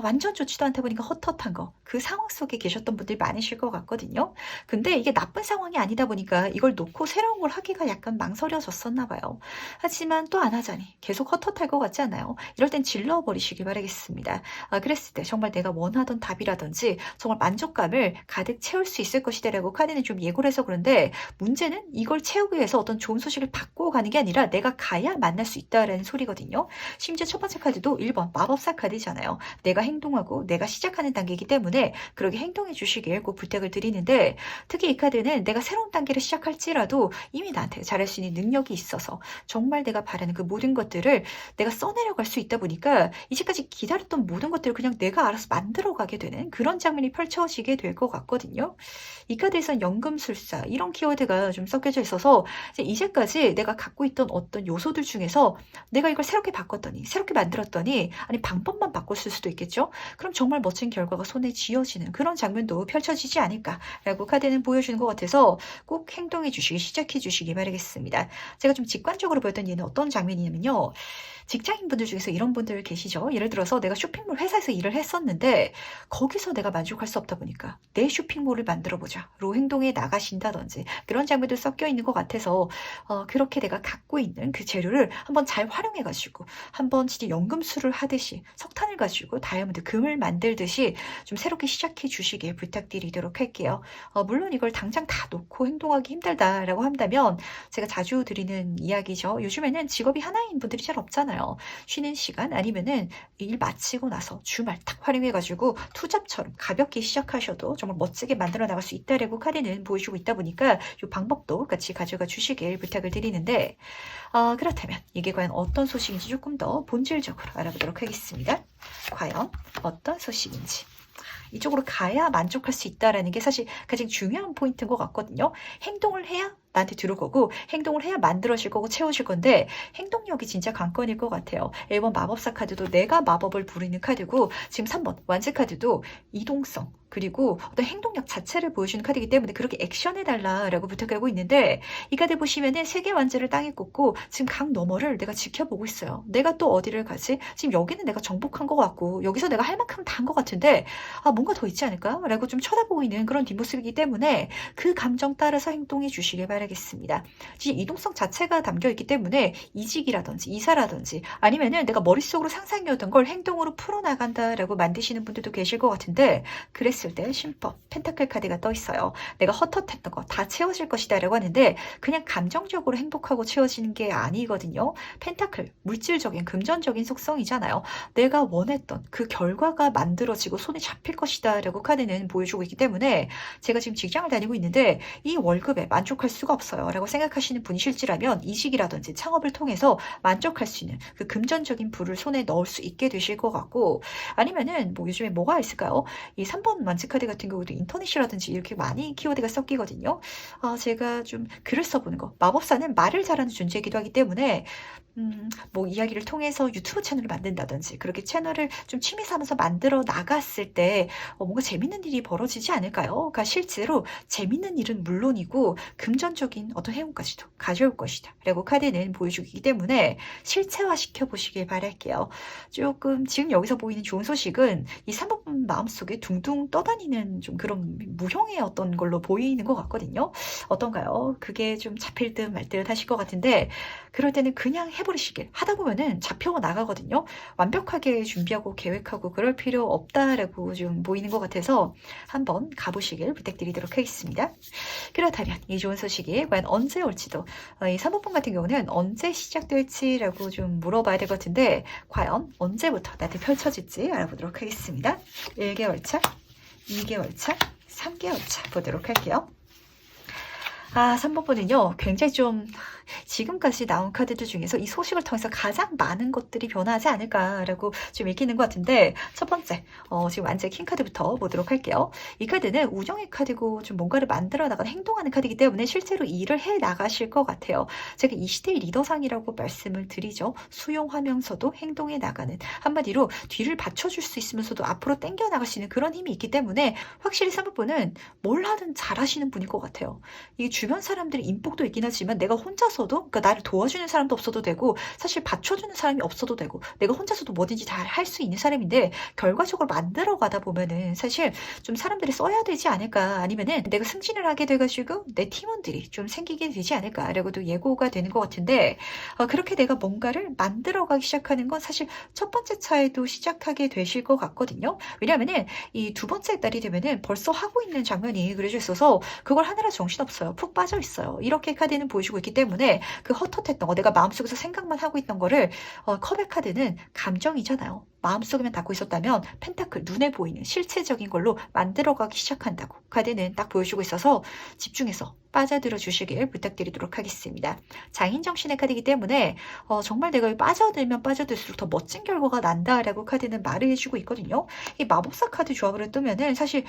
완전 좋지도 않다 보니까 헛헛한 거. 그 상황 속에 계셨던 분들 많으실 것 같거든요. 근데 이게 나쁜 상황이 아니다 보니까 이걸 놓고 새로운 걸 하기가 약간 망설여졌었나 봐요. 하지만 또 안 하자니 계속 헛헛할 것 같지 않아요? 이럴 땐 질러버리시길 바라겠습니다. 그랬을 때 정말 내가 원하던 답이라든지 정말 만족감을 가득 채울 수 있을 것이다라고 카드는 좀 예고를 해서 그런데 문제는 이걸 채우기 위해서 어떤 좋은 소식을 받고 가는 게 아니라 내가 가야 만날 수 있다라는 소리거든요. 심지어 첫 번째 카드도 1번 마법사 카드잖아요. 내가 행동하고 내가 시작하는 단계이기 때문에 그렇게 행동해 주시길 꼭 부탁을 드리는데 특히 이 카드는 내가 새로운 단계를 시작할지라도 이미 나한테 잘할 수 있는 능력이 있어서 정말 내가 바라는 그 모든 것들을 내가 써내려갈 수 있다 보니까 이제까지 기다렸던 모든 것들을 그냥 내가 알아서 만들어가게 되는 그런 장면이 펼쳐지게 될 것 같거든요. 이 카드에선 연금술사 이런 키워드가 좀 섞여져 있어서 이제까지 내가 갖고 있던 어떤 요소들 중에서 내가 이걸 새롭게 바꿨더니 새롭게 만들었더니 아니 방법만 바꿨을 수도 있겠죠. 그럼 정말 멋진 결과가 손에 쥐어지는 그런 장면도 펼쳐지지 않을까라고 카드는 보여주는 것 같아서 꼭 행동해 주시기 시작해 주시기 바라겠습니다. 제가 좀 직관적으로 보였던 얘는 어떤 장면이냐면요. 직장인분들 중에서 이런 분들 계시죠. 예를 들어서 내가 쇼핑몰 회사에서 일을 했었는데 거기서 내가 만족할 수 없다 보니까 내 쇼핑몰을 만들어보자로 행동에 나가신다든지 그런 장면도 섞여 있는 것 같아서 그렇게 내가 갖고 있는 그 재료를 한번 잘 활용해가지고 한번 진짜 연금술을 하듯이 석탄을 가지고 다이아몬드 금을 만들듯이 좀 새롭게 시작해 주시길 부탁드리도록 할게요. 물론 이걸 당장 다 놓고 행동하기 힘들다라고 한다면 제가 자주 드리는 이야기죠. 요즘에는 직업이 하나인 분들이 잘 없잖아요. 쉬는 시간 아니면은 일 마치고 나서 주말 딱 활용해가지고 투잡처럼 가볍게 시작하셔도 정말 멋지게 만들어 나갈 수 있다라고 카드는 보여주고 있다 보니까 이 방법도 같이 가져가 주시길 부탁을 드리는데 그렇다면 이게 과연 어떤 소식인지 조금 더 본질적으로 알아보도록 하겠습니다. 과연 어떤 소식인지. 이쪽으로 가야 만족할 수 있다라는 게 사실 가장 중요한 포인트인 것 같거든요. 행동을 해야 나한테 들어오고 행동을 해야 만들어질 거고 채워질 건데 행동력이 진짜 관건일 것 같아요. 1번 마법사 카드도 내가 마법을 부리는 카드고 지금 3번 완즈 카드도 이동성 그리고 어떤 행동력 자체를 보여주는 카드이기 때문에 그렇게 액션해달라라고 부탁하고 있는데 이 카드 보시면은 세계 완즈를 땅에 꽂고 지금 강 너머를 내가 지켜보고 있어요. 내가 또 어디를 가지? 지금 여기는 내가 정복한 것 같고 여기서 내가 할 만큼 다 한 것 같은데 뭔가 더 있지 않을까? 라고 좀 쳐다보고 있는 그런 뒷모습이기 때문에 그 감정 따라서 행동해 주시길 바라겠습니다. 지금 이동성 자체가 담겨있기 때문에 이직이라든지 이사라든지 아니면은 내가 머릿속으로 상상해오던 걸 행동으로 풀어나간다라고 만드시는 분들도 계실 것 같은데 그랬을 때 심법 펜타클 카드가 떠 있어요. 내가 헛헛했던 거 다 채워질 것이다 라고 하는데 그냥 감정적으로 행복하고 채워지는 게 아니거든요. 펜타클 물질적인 금전적인 속성이잖아요. 내가 원했던 그 결과가 만들어지고 손에 잡힐 것이다 라고 카드는 보여주고 있기 때문에 제가 지금 직장을 다니고 있는데 이 월급에 만족할 수가 없어요 라고 생각하시는 분이실지라면 이직이라든지 창업을 통해서 만족할 수 있는 그 금전적인 부를 손에 넣을 수 있게 되실 것 같고 아니면은 뭐 요즘에 뭐가 있을까요? 이 3번 만지카드 같은 경우도 인터넷이라든지 이렇게 많이 키워드가 섞이거든요. 제가 좀 글을 써보는 거. 마법사는 말을 잘하는 존재이기도 하기 때문에 뭐 이야기를 통해서 유튜브 채널을 만든다든지 그렇게 채널을 좀 취미 삼아서 만들어 나갔을 때 뭔가 재밌는 일이 벌어지지 않을까요? 그러니까 실제로 재밌는 일은 물론이고 금전적인 어떤 해움까지도 가져올 것이다 라고 카드는 보여주기 때문에 실체화시켜 보시길 바랄게요. 조금 지금 여기서 보이는 좋은 소식은 이 3번 마음속에 둥둥 떠다니는 좀 그런 무형의 어떤 걸로 보이는 것 같거든요. 어떤가요? 그게 좀 잡힐 듯 말 듯 하실 것 같은데 그럴 때는 그냥 해버리시길 하다 보면은 잡혀 나가거든요. 완벽하게 준비하고 계획하고 그럴 필요 없다라고 좀 보이는 것 같아서 한번 가보시길 부탁드리도록 하겠습니다. 그렇다면 이 좋은 소식이 과연 언제 올지도 이 3번분 같은 경우는 언제 시작될지라고 좀 물어봐야 될 것 같은데 과연 언제부터 나한테 펼쳐질지 알아보도록 하겠습니다. 1개월 차, 2개월 차, 3개월 차 보도록 할게요. 3번분은요. 굉장히 좀 지금까지 나온 카드들 중에서 이 소식을 통해서 가장 많은 것들이 변화하지 않을까라고 좀 읽히는 것 같은데 첫 번째, 지금 완전 킹 카드부터 보도록 할게요. 이 카드는 우정의 카드고 좀 뭔가를 만들어 나가는 행동하는 카드이기 때문에 실제로 일을 해 나가실 것 같아요. 제가 이 시대의 리더상이라고 말씀을 드리죠. 수용하면서도 행동해 나가는 한마디로 뒤를 받쳐줄 수 있으면서도 앞으로 당겨 나갈 수 있는 그런 힘이 있기 때문에 확실히 3번분은 뭘 하든 잘하시는 분일 것 같아요. 이 주변 사람들이 인복도 있긴 하지만 내가 혼자서도 그러니까 나를 도와주는 사람도 없어도 되고 사실 받쳐주는 사람이 없어도 되고 내가 혼자서도 뭐든지 잘 할 수 있는 사람인데 결과적으로 만들어 가다 보면은 사실 좀 사람들이 써야 되지 않을까 아니면은 내가 승진을 하게 돼가지고 내 팀원들이 좀 생기게 되지 않을까라고도 예고가 되는 것 같은데 그렇게 내가 뭔가를 만들어가기 시작하는 건 사실 첫 번째 차에도 시작하게 되실 것 같거든요. 왜냐하면은 이 두 번째 달이 되면은 벌써 하고 있는 장면이 그려져 있어서 그걸 하느라 정신없어요. 푹 빠져 있어요. 이렇게 카드는 보여주고 있기 때문에 그 헛헛했던 거 내가 마음속에서 생각만 하고 있던 거를 컵의 카드는 감정이잖아요. 마음속에만 담고 있었다면 펜타클 눈에 보이는 실체적인 걸로 만들어가기 시작한다고 카드는 딱 보여주고 있어서 집중해서 빠져들어 주시길 부탁드리도록 하겠습니다. 장인정신의 카드이기 때문에 정말 내가 빠져들면 빠져들수록 더 멋진 결과가 난다라고 카드는 말을 해주고 있거든요. 이 마법사 카드 조합을 뜨면은 사실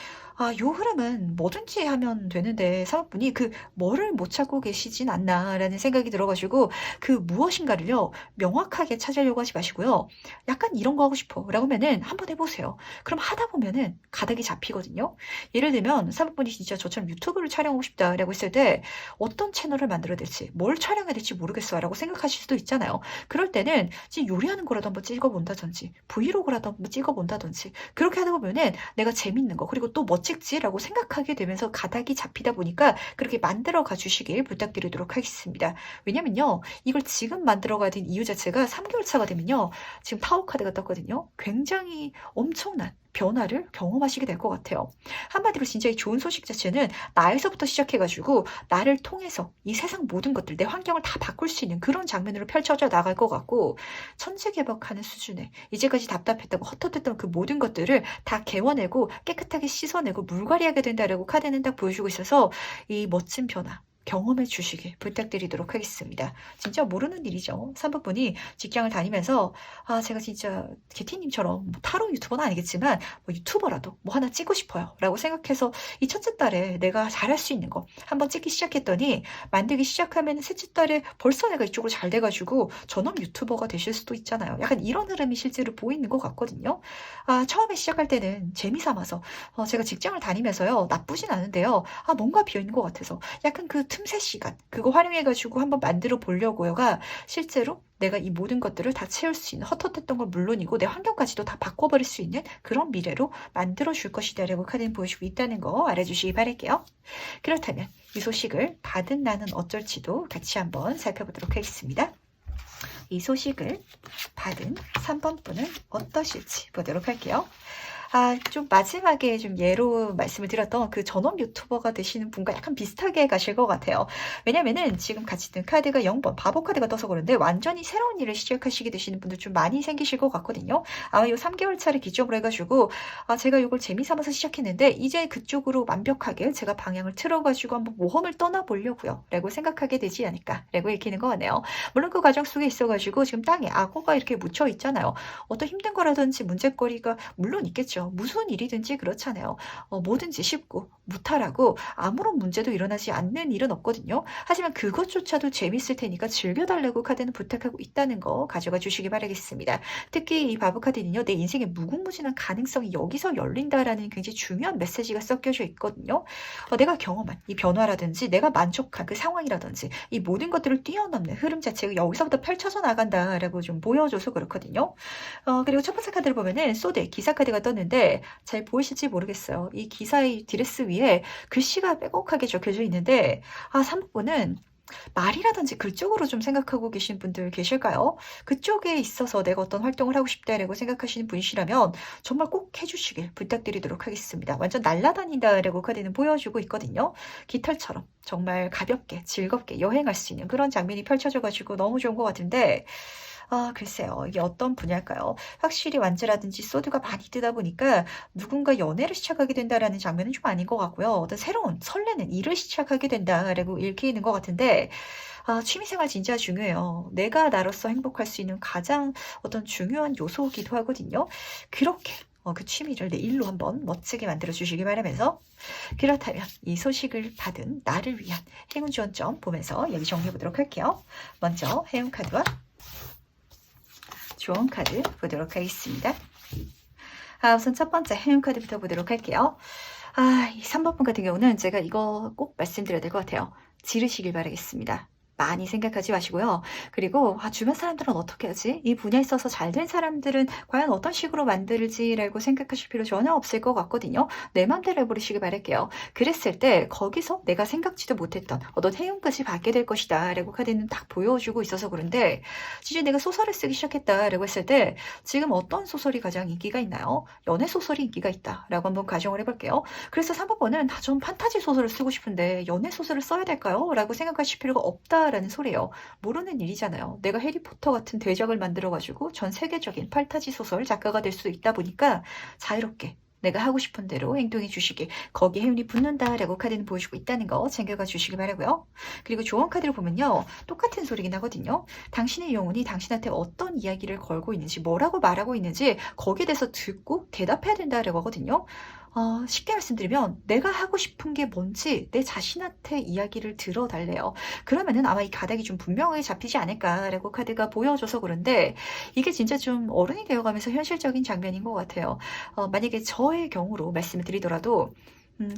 요 흐름은 뭐든지 하면 되는데 사모분이 그 뭐를 못 찾고 계시진 않나라는 생각이 들어가지고 그 무엇인가를요 명확하게 찾으려고 하지 마시고요. 약간 이런 거 하고 싶어 라고 하면은 한번 해보세요. 그럼 하다 보면은 가닥이 잡히거든요. 예를 들면 사모분이 진짜 저처럼 유튜브를 촬영하고 싶다라고 했을 때 어떤 채널을 만들어야 될지 뭘 촬영해야 될지 모르겠어 라고 생각하실 수도 있잖아요. 그럴 때는 지금 요리하는 거라도 한번 찍어본다든지 브이로그라도 한번 찍어본다든지 그렇게 하다 보면은 내가 재밌는 거 그리고 또 뭐 찍지라고 생각하게 되면서 가닥이 잡히다 보니까 그렇게 만들어 가 주시길 부탁드리도록 하겠습니다. 왜냐면요 이걸 지금 만들어 가야 된 이유 자체가 3개월 차가 되면요 지금 타워 카드가 떴거든요. 굉장히 엄청난 변화를 경험하시게 될 것 같아요. 한마디로 진짜 이 좋은 소식 자체는 나에서부터 시작해가지고 나를 통해서 이 세상 모든 것들 내 환경을 다 바꿀 수 있는 그런 장면으로 펼쳐져 나갈 것 같고 천재개벽하는 수준에 이제까지 답답했다고 헛헛했던 그 모든 것들을 다 개워내고 깨끗하게 씻어내고 물갈이하게 된다라고 카드는 딱 보여주고 있어서 이 멋진 변화 경험해 주시길 부탁드리도록 하겠습니다. 진짜 모르는 일이죠. 3번분이 직장을 다니면서 제가 진짜 개티님처럼 뭐 타로 유튜버는 아니겠지만 뭐 유튜버라도 뭐 하나 찍고 싶어요 라고 생각해서 이 첫째 달에 내가 잘할 수 있는 거 한번 찍기 시작했더니 만들기 시작하면 셋째 달에 벌써 내가 이쪽으로 잘 돼가지고 전업 유튜버가 되실 수도 있잖아요. 약간 이런 흐름이 실제로 보이는 것 같거든요. 처음에 시작할 때는 재미삼아서 제가 직장을 다니면서요 나쁘진 않은데요. 뭔가 비어있는 것 같아서 약간 그 틈새 시간 그거 활용해가지고 한번 만들어 보려고요가 실제로 내가 이 모든 것들을 다 채울 수 있는 헛헛했던 건 물론이고 내 환경까지도 다 바꿔버릴 수 있는 그런 미래로 만들어 줄 것이다 라고 카드는 보여주고 있다는 거 알아주시기 바랄게요. 그렇다면 이 소식을 받은 나는 어쩔지도 같이 한번 살펴보도록 하겠습니다. 이 소식을 받은 3번 분은 어떠실지 보도록 할게요. 좀 마지막에 좀 예로 말씀을 드렸던 그 전업 유튜버가 되시는 분과 약간 비슷하게 가실 것 같아요. 왜냐면은 지금 같이 든 카드가 0번 바보 카드가 떠서 그런데 완전히 새로운 일을 시작하시게 되시는 분들 좀 많이 생기실 것 같거든요. 아마 요 3개월 차를 기점으로 해가지고 제가 이걸 재미삼아서 시작했는데 이제 그쪽으로 완벽하게 제가 방향을 틀어가지고 한번 모험을 떠나보려고요 라고 생각하게 되지 않을까 라고 읽히는 것 같네요. 물론 그 과정 속에 있어가지고 지금 땅에 악어가 이렇게 묻혀 있잖아요. 어떤 힘든 거라든지 문제거리가 물론 있겠죠. 무슨 일이든지 그렇잖아요. 뭐든지 쉽고 무탈하고 아무런 문제도 일어나지 않는 일은 없거든요. 하지만 그것조차도 재밌을 테니까 즐겨달라고 카드는 부탁하고 있다는 거 가져가 주시기 바라겠습니다. 특히 이 바보 카드는요. 내 인생의 무궁무진한 가능성이 여기서 열린다라는 굉장히 중요한 메시지가 섞여져 있거든요. 내가 경험한 이 변화라든지 내가 만족한 그 상황이라든지 이 모든 것들을 뛰어넘는 흐름 자체가 여기서부터 펼쳐져 나간다라고 좀 보여줘서 그렇거든요. 그리고 첫 번째 카드를 보면은 소대 기사 카드가 떴는데 잘 보이실지 모르겠어요. 이 기사의 드레스 위에 글씨가 빼곡하게 적혀져 있는데 3번은 말이라든지 그쪽으로 좀 생각하고 계신 분들 계실까요? 그쪽에 있어서 내가 어떤 활동을 하고 싶다라고 생각하시는 분이시라면 정말 꼭 해주시길 부탁드리도록 하겠습니다. 완전 날아다닌다라고 카드는 보여주고 있거든요. 깃털처럼 정말 가볍게 즐겁게 여행할 수 있는 그런 장면이 펼쳐져가지고 너무 좋은 것 같은데 글쎄요. 이게 어떤 분야일까요? 확실히 완제라든지 소드가 많이 뜨다 보니까 누군가 연애를 시작하게 된다라는 장면은 좀 아닌 것 같고요. 어떤 새로운 설레는 일을 시작하게 된다라고 읽히는 것 같은데, 취미생활 진짜 중요해요. 내가 나로서 행복할 수 있는 가장 어떤 중요한 요소이기도 하거든요. 그렇게 그 취미를 내 일로 한번 멋지게 만들어 주시기 바라면서, 그렇다면 이 소식을 받은 나를 위한 행운 지원점 보면서 얘기 정리해 보도록 할게요. 먼저 행운 카드와 조언 카드 보도록 하겠습니다. 우선 첫 번째 행운 카드부터 보도록 할게요. 이 3번 분 같은 경우는 제가 이거 꼭 말씀드려야 될 것 같아요. 지르시길 바라겠습니다. 많이 생각하지 마시고요. 그리고 주변 사람들은 어떻게 하지? 이 분야에 있어서 잘 된 사람들은 과연 어떤 식으로 만들지라고 생각하실 필요 전혀 없을 것 같거든요. 내 맘대로 해버리시길 바랄게요. 그랬을 때 거기서 내가 생각지도 못했던 어떤 행운까지 받게 될 것이다 라고 카드는 딱 보여주고 있어서 그런데, 진짜 내가 소설을 쓰기 시작했다 라고 했을 때 지금 어떤 소설이 가장 인기가 있나요? 연애 소설이 인기가 있다 라고 한번 가정을 해볼게요. 그래서 3번은 좀 판타지 소설을 쓰고 싶은데 연애 소설을 써야 될까요? 라고 생각하실 필요가 없다 라는 소리예요. 모르는 일이잖아요. 내가 해리포터 같은 대작을 만들어가지고 전 세계적인 판타지 소설 작가가 될 수 있다 보니까 자유롭게 내가 하고 싶은 대로 행동해 주시길, 거기에 행운이 붙는다라고 카드는 보여주고 있다는 거 챙겨가 주시기 바라고요. 그리고 조언 카드를 보면요, 똑같은 소리긴 하거든요. 당신의 영혼이 당신한테 어떤 이야기를 걸고 있는지, 뭐라고 말하고 있는지 거기에 대해서 듣고 대답해야 된다라고 하거든요. 쉽게 말씀드리면 내가 하고 싶은 게 뭔지 내 자신한테 이야기를 들어달래요. 그러면은 아마 이 가닥이 좀 분명하게 잡히지 않을까라고 카드가 보여줘서 그런데, 이게 진짜 좀 어른이 되어가면서 현실적인 장면인 것 같아요. 만약에 저의 경우로 말씀을 드리더라도,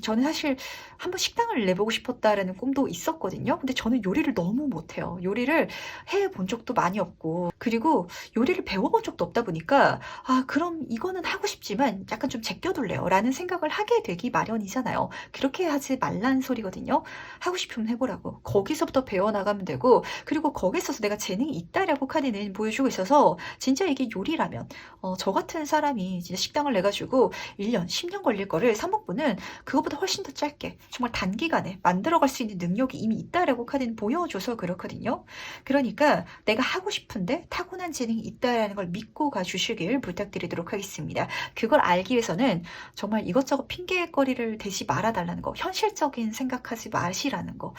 저는 사실 한번 식당을 내보고 싶었다라는 꿈도 있었거든요. 근데 저는 요리를 너무 못해요. 요리를 해본 적도 많이 없고, 그리고 요리를 배워본 적도 없다 보니까, 그럼 이거는 하고 싶지만 약간 좀 제껴둘래요 라는 생각을 하게 되기 마련이잖아요. 그렇게 하지 말란 소리거든요. 하고 싶으면 해보라고. 거기서부터 배워나가면 되고, 그리고 거기에 있어서 내가 재능이 있다라고 카드는 보여주고 있어서, 진짜 이게 요리라면 저 같은 사람이 진짜 식당을 내가지고 1년, 10년 걸릴 거를 3번분은 그것보다 훨씬 더 짧게 정말 단기간에 만들어갈 수 있는 능력이 이미 있다라고 카드는 보여줘서 그렇거든요. 그러니까 내가 하고 싶은데 타고난 재능이 있다라는 걸 믿고 가주시길 부탁드리도록 하겠습니다. 그걸 알기 위해서는 정말 이것저것 핑계거리를 대지 말아달라는 거, 현실적인 생각하지 마시라는 거.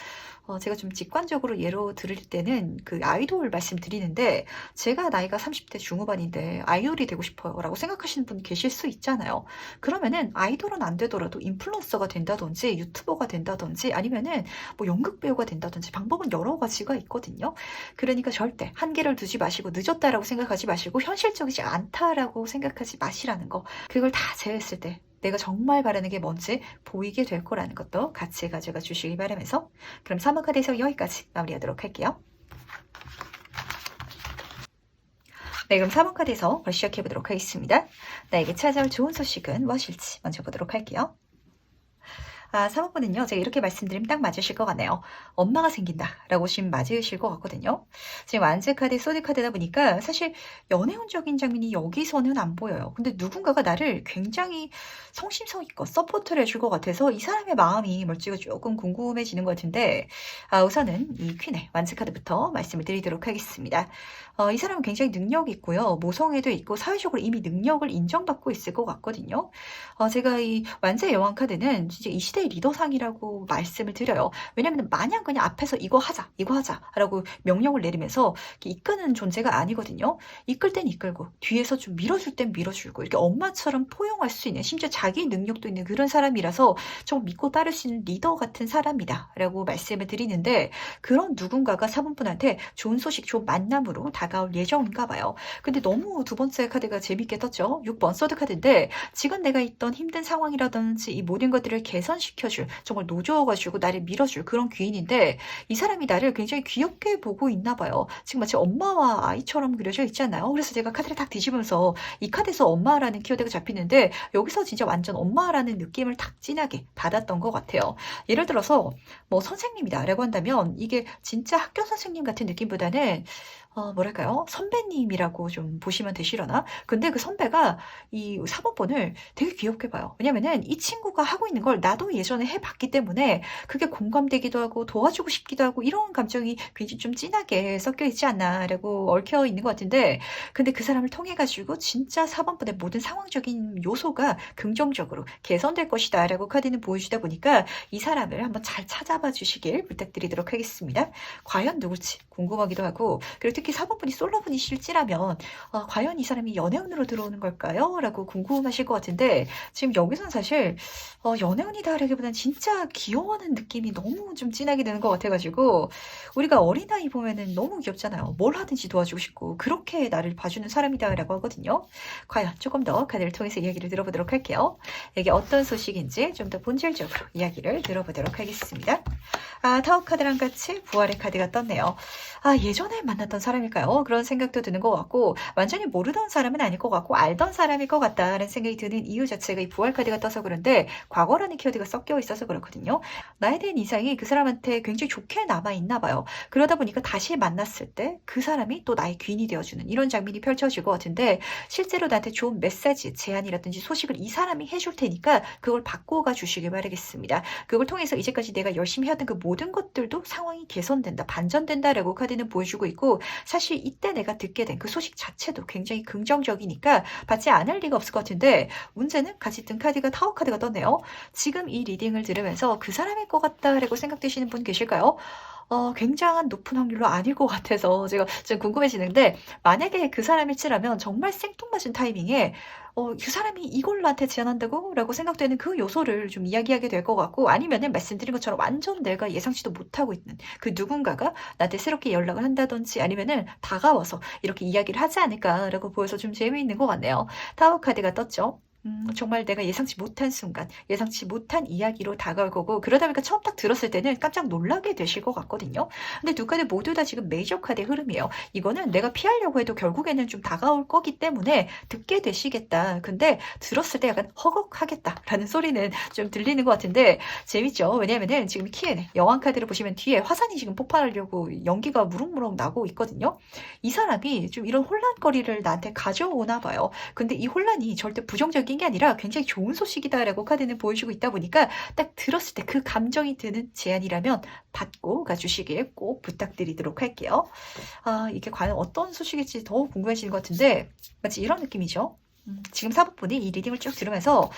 제가 좀 직관적으로 예로 들을 때는 그 아이돌 말씀드리는데, 제가 나이가 30대 중후반인데 아이돌이 되고 싶어요 라고 생각하시는 분 계실 수 있잖아요. 그러면은 아이돌은 안 되더라도 인플루언서가 된다든지 유튜버가 된다든지 아니면은 뭐 연극 배우가 된다든지 방법은 여러 가지가 있거든요. 그러니까 절대 한계를 두지 마시고 늦었다라고 생각하지 마시고 현실적이지 않다라고 생각하지 마시라는 거. 그걸 다 제외했을 때 내가 정말 바라는 게 뭔지 보이게 될 거라는 것도 같이 가져가 주시기 바라면서, 그럼 3번 카드에서 여기까지 마무리하도록 할게요. 네, 그럼 4번 카드에서 바로 시작해 보도록 하겠습니다. 나에게 찾아올 좋은 소식은 무엇일지 먼저 보도록 할게요. 3번분은요, 제가 이렇게 말씀드리면 딱 맞으실 것 같네요. 엄마가 생긴다라고 지금 맞으실 것 같거든요. 지금 완제 카드, 소드 카드다 보니까 사실 연애운적인 장면이 여기서는 안 보여요. 근데 누군가가 나를 굉장히 성심성의껏 서포트를 해줄 것 같아서 이 사람의 마음이 뭘지가 조금 궁금해지는 것 같은데, 우선은 이 퀸의 완제 카드부터 말씀을 드리도록 하겠습니다. 이 사람은 굉장히 능력이 있고요. 모성애도 있고 사회적으로 이미 능력을 인정받고 있을 것 같거든요. 제가 이 완제 여왕 카드는 진짜 이 시대의 리더상이라고 말씀을 드려요. 왜냐하면 마냥 그냥 앞에서 이거 하자, 이거 하자라고 명령을 내리면서 이끄는 존재가 아니거든요. 이끌 땐 이끌고 뒤에서 좀 밀어줄 땐 밀어주고, 이렇게 엄마처럼 포용할 수 있는, 심지어 자기 능력도 있는 그런 사람이라서 좀 믿고 따를 수 있는 리더 같은 사람이다라고 말씀을 드리는데, 그런 누군가가 사본분한테 좋은 소식, 좋은 만남으로 다가올 예정인가 봐요. 근데 너무 두 번째 카드가 재밌게 떴죠. 6번 소드 카드인데, 지금 내가 있던 힘든 상황이라든지 이 모든 것들을 개선시켜줄, 정말 노조어가지고 나를 밀어줄 그런 귀인인데, 이 사람이 나를 굉장히 귀엽게 보고 있나 봐요. 지금 마치 엄마와 아이처럼 그려져 있지 않나요? 그래서 제가 카드를 딱 뒤집으면서 이 카드에서 엄마라는 키워드가 잡히는데, 여기서 진짜 완전 엄마라는 느낌을 딱 진하게 받았던 것 같아요. 예를 들어서 뭐 선생님이다 라고 한다면 이게 진짜 학교 선생님 같은 느낌보다는 뭐랄까요? 선배님이라고 좀 보시면 되시려나? 근데 그 선배가 이 사모펀을 되게 귀엽게 봐요. 왜냐면은 이 친구가 하고 있는 걸 나도 예전에 해 봤기 때문에 그게 공감되기도 하고 도와주고 싶기도 하고 이런 감정이 굉장히 좀 진하게 섞여 있지 않나라고 얽혀 있는 것 같은데, 근데 그 사람을 통해 가지고 진짜 사모펀의 모든 상황적인 요소가 긍정적으로 개선될 것이다라고 카드는 보여주다 보니까 이 사람을 한번 잘 찾아봐 주시길 부탁드리도록 하겠습니다. 과연 누굴지 궁금하기도 하고, 그리고 특히 사모분이 솔로분이실지라면 과연 이 사람이 연애운으로 들어오는 걸까요? 라고 궁금하실 것 같은데, 지금 여기선 사실 연애운이다라기보다는 진짜 귀여워하는 느낌이 너무 좀 진하게 드는 것 같아가지고, 우리가 어린아이 보면은 너무 귀엽잖아요. 뭘 하든지 도와주고 싶고 그렇게 나를 봐주는 사람이다라고 하거든요. 과연 조금 더 카드를 통해서 이야기를 들어보도록 할게요. 이게 어떤 소식인지 좀 더 본질적으로 이야기를 들어보도록 하겠습니다. 타워 카드랑 같이 부활의 카드가 떴네요. 예전에 만났던 사람일까요? 그런 생각도 드는 것 같고, 완전히 모르던 사람은 아닐 것 같고 알던 사람일 것 같다라는 생각이 드는 이유 자체가 이 부활 카드가 떠서 그런데, 과거라는 키워드가 섞여 있어서 그렇거든요. 나에 대한 인상이 그 사람한테 굉장히 좋게 남아있나 봐요. 그러다 보니까 다시 만났을 때 그 사람이 또 나의 귀인이 되어주는 이런 장면이 펼쳐질 것 같은데, 실제로 나한테 좋은 메시지, 제안이라든지 소식을 이 사람이 해줄 테니까 그걸 받고 가주시길 바라겠습니다. 그걸 통해서 이제까지 내가 열심히 해왔던 그 모든 것들도 상황이 개선된다, 반전된다라고 카드는 보여주고 있고, 사실 이때 내가 듣게 된 그 소식 자체도 굉장히 긍정적이니까 받지 않을 리가 없을 것 같은데, 문제는 같이 뜬 카드가 타워 카드가 떴네요. 지금 이 리딩을 들으면서 그 사람일 것 같다라고 생각되시는 분 계실까요? 굉장한 높은 확률로 아닐 것 같아서 제가 좀 궁금해지는데, 만약에 그 사람일지라면 정말 생뚱맞은 타이밍에 그 사람이 이걸 나한테 제안한다고? 라고 생각되는 그 요소를 좀 이야기하게 될 것 같고, 아니면은 말씀드린 것처럼 완전 내가 예상치도 못하고 있는 그 누군가가 나한테 새롭게 연락을 한다든지 아니면은 다가와서 이렇게 이야기를 하지 않을까라고 보여서 좀 재미있는 것 같네요. 타워 카드가 떴죠. 정말 내가 예상치 못한 순간, 예상치 못한 이야기로 다가올 거고, 그러다 보니까 처음 딱 들었을 때는 깜짝 놀라게 되실 것 같거든요. 근데 두 카드 모두 다 지금 메이저 카드의 흐름이에요. 이거는 내가 피하려고 해도 결국에는 좀 다가올 거기 때문에 듣게 되시겠다. 근데 들었을 때 약간 허걱하겠다라는 소리는 좀 들리는 것 같은데, 재밌죠? 왜냐면은 지금 Q&A, 여왕 카드를 보시면 뒤에 화산이 지금 폭발하려고 연기가 무럭무럭 나고 있거든요. 이 사람이 좀 이런 혼란거리를 나한테 가져오나 봐요. 근데 이 혼란이 절대 부정적인 게 아니라 굉장히 좋은 소식이다라고 카드는 보여주고 있다 보니까, 딱 들었을 때 그 감정이 드는 제안이라면 받고 가주시길 꼭 부탁드리도록 할게요. 이게 과연 어떤 소식일지 더 궁금해지는 것 같은데, 마치 이런 느낌이죠. 지금 사부분이 이 리딩을 쭉 들으면서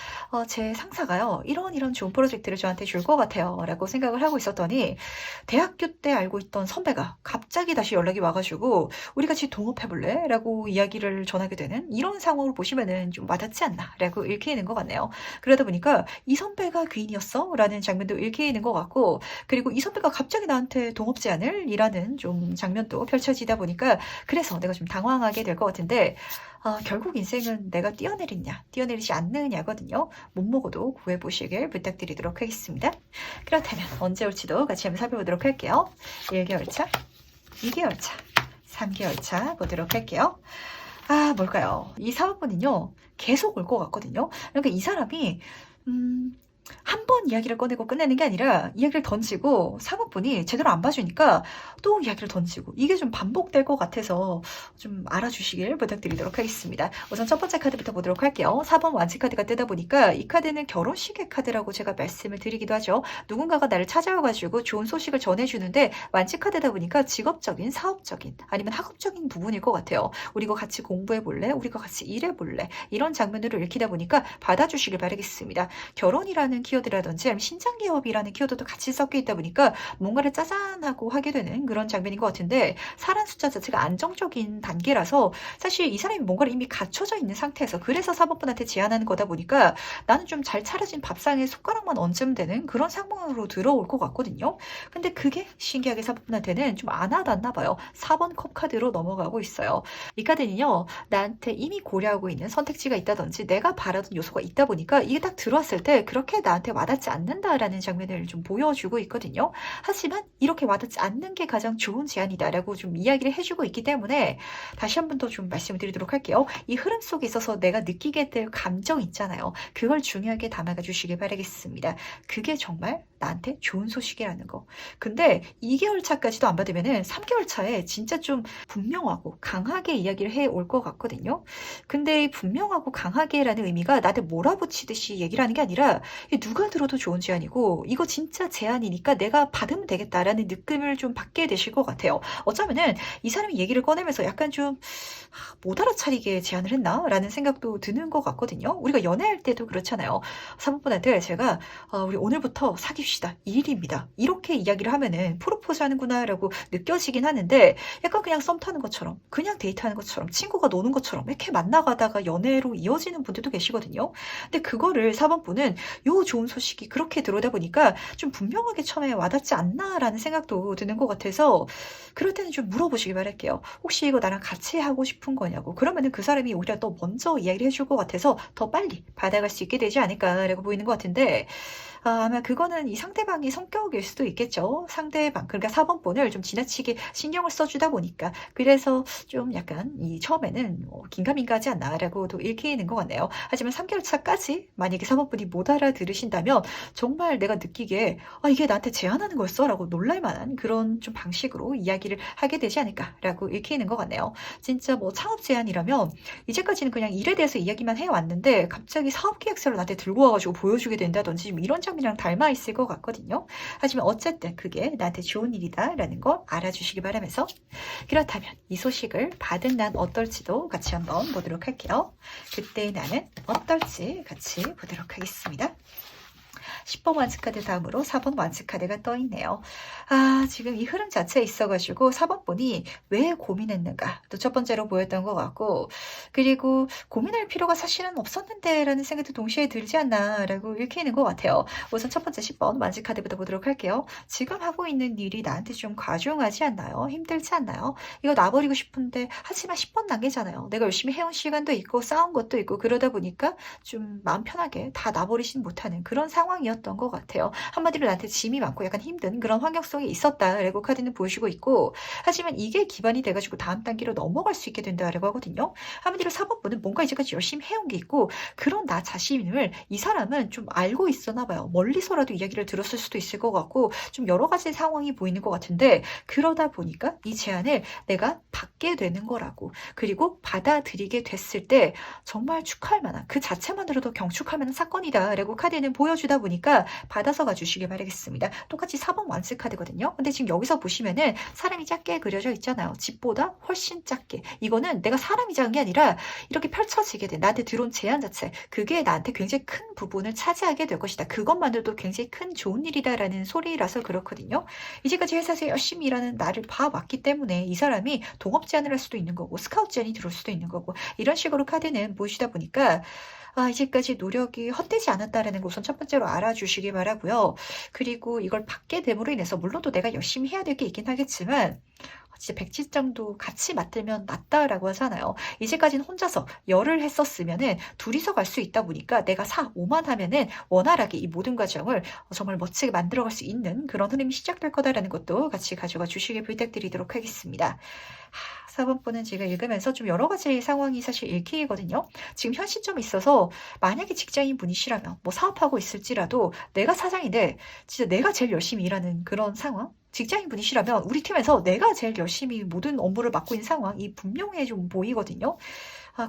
제 상사가요, 이런 좋은 프로젝트를 저한테 줄 것 같아요 라고 생각을 하고 있었더니, 대학교 때 알고 있던 선배가 갑자기 다시 연락이 와가지고 우리 같이 동업해볼래? 라고 이야기를 전하게 되는 이런 상황으로 보시면은 좀 와닿지 않나 라고 읽히는 것 같네요. 그러다 보니까 이 선배가 귀인이었어? 라는 장면도 읽히는 것 같고, 그리고 이 선배가 갑자기 나한테 동업 제안을 이라는 좀 장면도 펼쳐지다 보니까, 그래서 내가 좀 당황하게 될 것 같은데, 결국 인생은 내가 뛰어내리냐, 뛰어내리지 않느냐거든요. 못 먹어도 구해보시길 부탁드리도록 하겠습니다. 그렇다면 언제 올지도 같이 한번 살펴보도록 할게요. 1개월 차, 2개월 차, 3개월 차 보도록 할게요. 뭘까요? 이 사업은요, 계속 올 것 같거든요. 그러니까 이 사람이, 한 번 이야기를 꺼내고 끝내는 게 아니라 이야기를 던지고 사모분이 제대로 안 봐주니까 또 이야기를 던지고, 이게 좀 반복될 것 같아서 좀 알아주시길 부탁드리도록 하겠습니다. 우선 첫 번째 카드부터 보도록 할게요. 4번 완치 카드가 뜨다 보니까 이 카드는 결혼식의 카드라고 제가 말씀을 드리기도 하죠. 누군가가 나를 찾아와가지고 좋은 소식을 전해주는데, 완치 카드다 보니까 직업적인, 사업적인, 아니면 학업적인 부분일 것 같아요. 우리가 같이 공부해볼래? 우리가 같이 일해볼래? 이런 장면으로 읽히다 보니까 받아주시길 바라겠습니다. 결혼이라는 키워드라든지 아니면 신장 기업이라는 키워드도 같이 섞여 있다 보니까 뭔가를 짜잔하고 하게 되는 그런 장면인 것 같은데, 사람 숫자 자체가 안정적인 단계라서 사실 이 사람이 뭔가를 이미 갖춰져 있는 상태에서, 그래서 사모분한테 제안하는 거다 보니까 나는 좀 잘 차려진 밥상에 숟가락만 얹으면 되는 그런 상황으로 들어올 것 같거든요. 근데 그게 신기하게 사모분한테는 좀 안 와닿나 봐요. 4번 컵 카드로 넘어가고 있어요. 이 카드는요, 나한테 이미 고려하고 있는 선택지가 있다든지 내가 바라던 요소가 있다 보니까 이게 딱 들어왔을 때 그렇게 나한테 와닿지 않는다라는 장면을 좀 보여주고 있거든요. 하지만 이렇게 와닿지 않는 게 가장 좋은 제안이다라고 좀 이야기를 해주고 있기 때문에 다시 한 번 더 좀 말씀을 드리도록 할게요. 이 흐름 속에 있어서 내가 느끼게 될 감정 있잖아요. 그걸 중요하게 담아가 주시길 바라겠습니다. 그게 정말 나한테 좋은 소식이라는 거. 근데 2개월 차까지도 안 받으면은 3개월 차에 진짜 좀 분명하고 강하게 이야기를 해 올 것 같거든요. 근데 이 분명하고 강하게라는 의미가 나한테 몰아붙이듯이 얘기를 하는 게 아니라 누가 들어도 좋은 제안이고 이거 진짜 제안이니까 내가 받으면 되겠다라는 느낌을 좀 받게 되실 것 같아요. 어쩌면은 이 사람이 얘기를 꺼내면서 약간 좀 못 알아차리게 제안을 했나라는 생각도 드는 것 같거든요. 우리가 연애할 때도 그렇잖아요. 사모분한테 제가 우리 오늘부터 사귀시다. 2일입니다. 이렇게 이야기를 하면은 프로포즈 하는구나라고 느껴지긴 하는데 약간 그냥 썸 타는 것처럼 그냥 데이트하는 것처럼 친구가 노는 것처럼 이렇게 만나가다가 연애로 이어지는 분들도 계시거든요. 근데 그거를 4번분은 요 좋은 소식이 그렇게 들어오다 보니까 좀 분명하게 처음에 와닿지 않나라는 생각도 드는 것 같아서 그럴 때는 좀 물어보시기 바랄게요. 혹시 이거 나랑 같이 하고 싶은 거냐고. 그러면은 그 사람이 오히려 또 먼저 이야기를 해줄 것 같아서 더 빨리 받아갈 수 있게 되지 않을까라고 보이는 것 같은데 아마 그거는 이 상대방의 성격일 수도 있겠죠. 상대방 그러니까 4번분을 좀 지나치게 신경을 써주다 보니까 그래서 좀 약간 이 처음에는 긴가민가하지 않나라고도 읽히는 것 같네요. 하지만 3개월 차까지 만약에 4번분이 못 알아들으신다면 정말 내가 느끼기에 이게 나한테 제안하는 거였어? 라고 놀랄 만한 그런 좀 방식으로 이야기를 하게 되지 않을까라고 읽히는 것 같네요. 진짜 뭐 창업 제안이라면 이제까지는 그냥 일에 대해서 이야기만 해왔는데 갑자기 사업 계획서를 나한테 들고 와가지고 보여주게 된다든지 좀 이런 장면이랑 닮아 있을 것 같거든요. 하지만 어쨌든 그게 나한테 좋은 일이다라는 걸 알아주시기 바라면서 그렇다면 이 소식을 받은 난 어떨지도 같이 한번 보도록 할게요. 그때 나는 어떨지 같이 보도록 하겠습니다. 10번 완치카드 다음으로 4번 완치카드가 떠 있네요. 지금 이 흐름 자체에 있어가지고 4번 분이 왜 고민했는가 또 첫 번째로 보였던 것 같고 그리고 고민할 필요가 사실은 없었는데 라는 생각도 동시에 들지 않나라고 읽히는 것 같아요. 우선 첫 번째 10번 완치카드부터 보도록 할게요. 지금 하고 있는 일이 나한테 좀 과중하지 않나요? 힘들지 않나요? 이거 놔버리고 싶은데 하지만 10번 단계잖아요. 내가 열심히 해온 시간도 있고 싸운 것도 있고 그러다 보니까 좀 마음 편하게 다 놔버리진 못하는 그런 상황이었던 것 같아요. 한마디로 나한테 짐이 많고 약간 힘든 그런 환경 속에 있었다라고 카드는 보여주고 있고 하지만 이게 기반이 돼가지고 다음 단계로 넘어갈 수 있게 된다라고 하거든요. 한마디로 4번분은 뭔가 이제까지 열심히 해온 게 있고 그런 나 자신을 이 사람은 좀 알고 있었나 봐요. 멀리서라도 이야기를 들었을 수도 있을 것 같고 좀 여러 가지 상황이 보이는 것 같은데 그러다 보니까 이 제안을 내가 받게 되는 거라고 그리고 받아들이게 됐을 때 정말 축하할 만한 그 자체만으로도 경축할 만한 사건이다 라고 카드는 보여주다 보니까 받아서 가주시길 바라겠습니다. 똑같이 4번 완스 카드거든요. 근데 지금 여기서 보시면은 사람이 작게 그려져 있잖아요. 집보다 훨씬 작게. 이거는 내가 사람이 작은 게 아니라 이렇게 펼쳐지게 된 나한테 들어온 제안 자체 그게 나한테 굉장히 큰 부분을 차지하게 될 것이다. 그것만으로도 굉장히 큰 좋은 일이다라는 소리라서 그렇거든요. 이제까지 회사에서 열심히 일하는 나를 봐왔기 때문에 이 사람이 동업 제안을 할 수도 있는 거고 스카우트 제안이 들어올 수도 있는 거고 이런 식으로 카드는 보시다 보니까 이제까지 노력이 헛되지 않았다라는 거 우선 첫 번째로 알아주시기 바라고요. 그리고 이걸 받게 됨으로 인해서 물론 또 내가 열심히 해야 될 게 있긴 하겠지만 진짜 백지장도 같이 맡으면 낫다라고 하잖아요. 이제까지는 혼자서 열을 했었으면은 둘이서 갈 수 있다 보니까 내가 4, 5만 하면은 원활하게 이 모든 과정을 정말 멋지게 만들어갈 수 있는 그런 흐름이 시작될 거다라는 것도 같이 가져가 주시길 부탁드리도록 하겠습니다. 4번 분은 제가 읽으면서 좀 여러 가지 상황이 사실 읽히거든요. 지금 현 시점에 있어서 만약에 직장인 분이시라면 뭐 사업하고 있을지라도 내가 사장인데 진짜 내가 제일 열심히 일하는 그런 상황? 직장인 분이시라면 우리 팀에서 내가 제일 열심히 모든 업무를 맡고 있는 상황이 분명해 좀 보이거든요.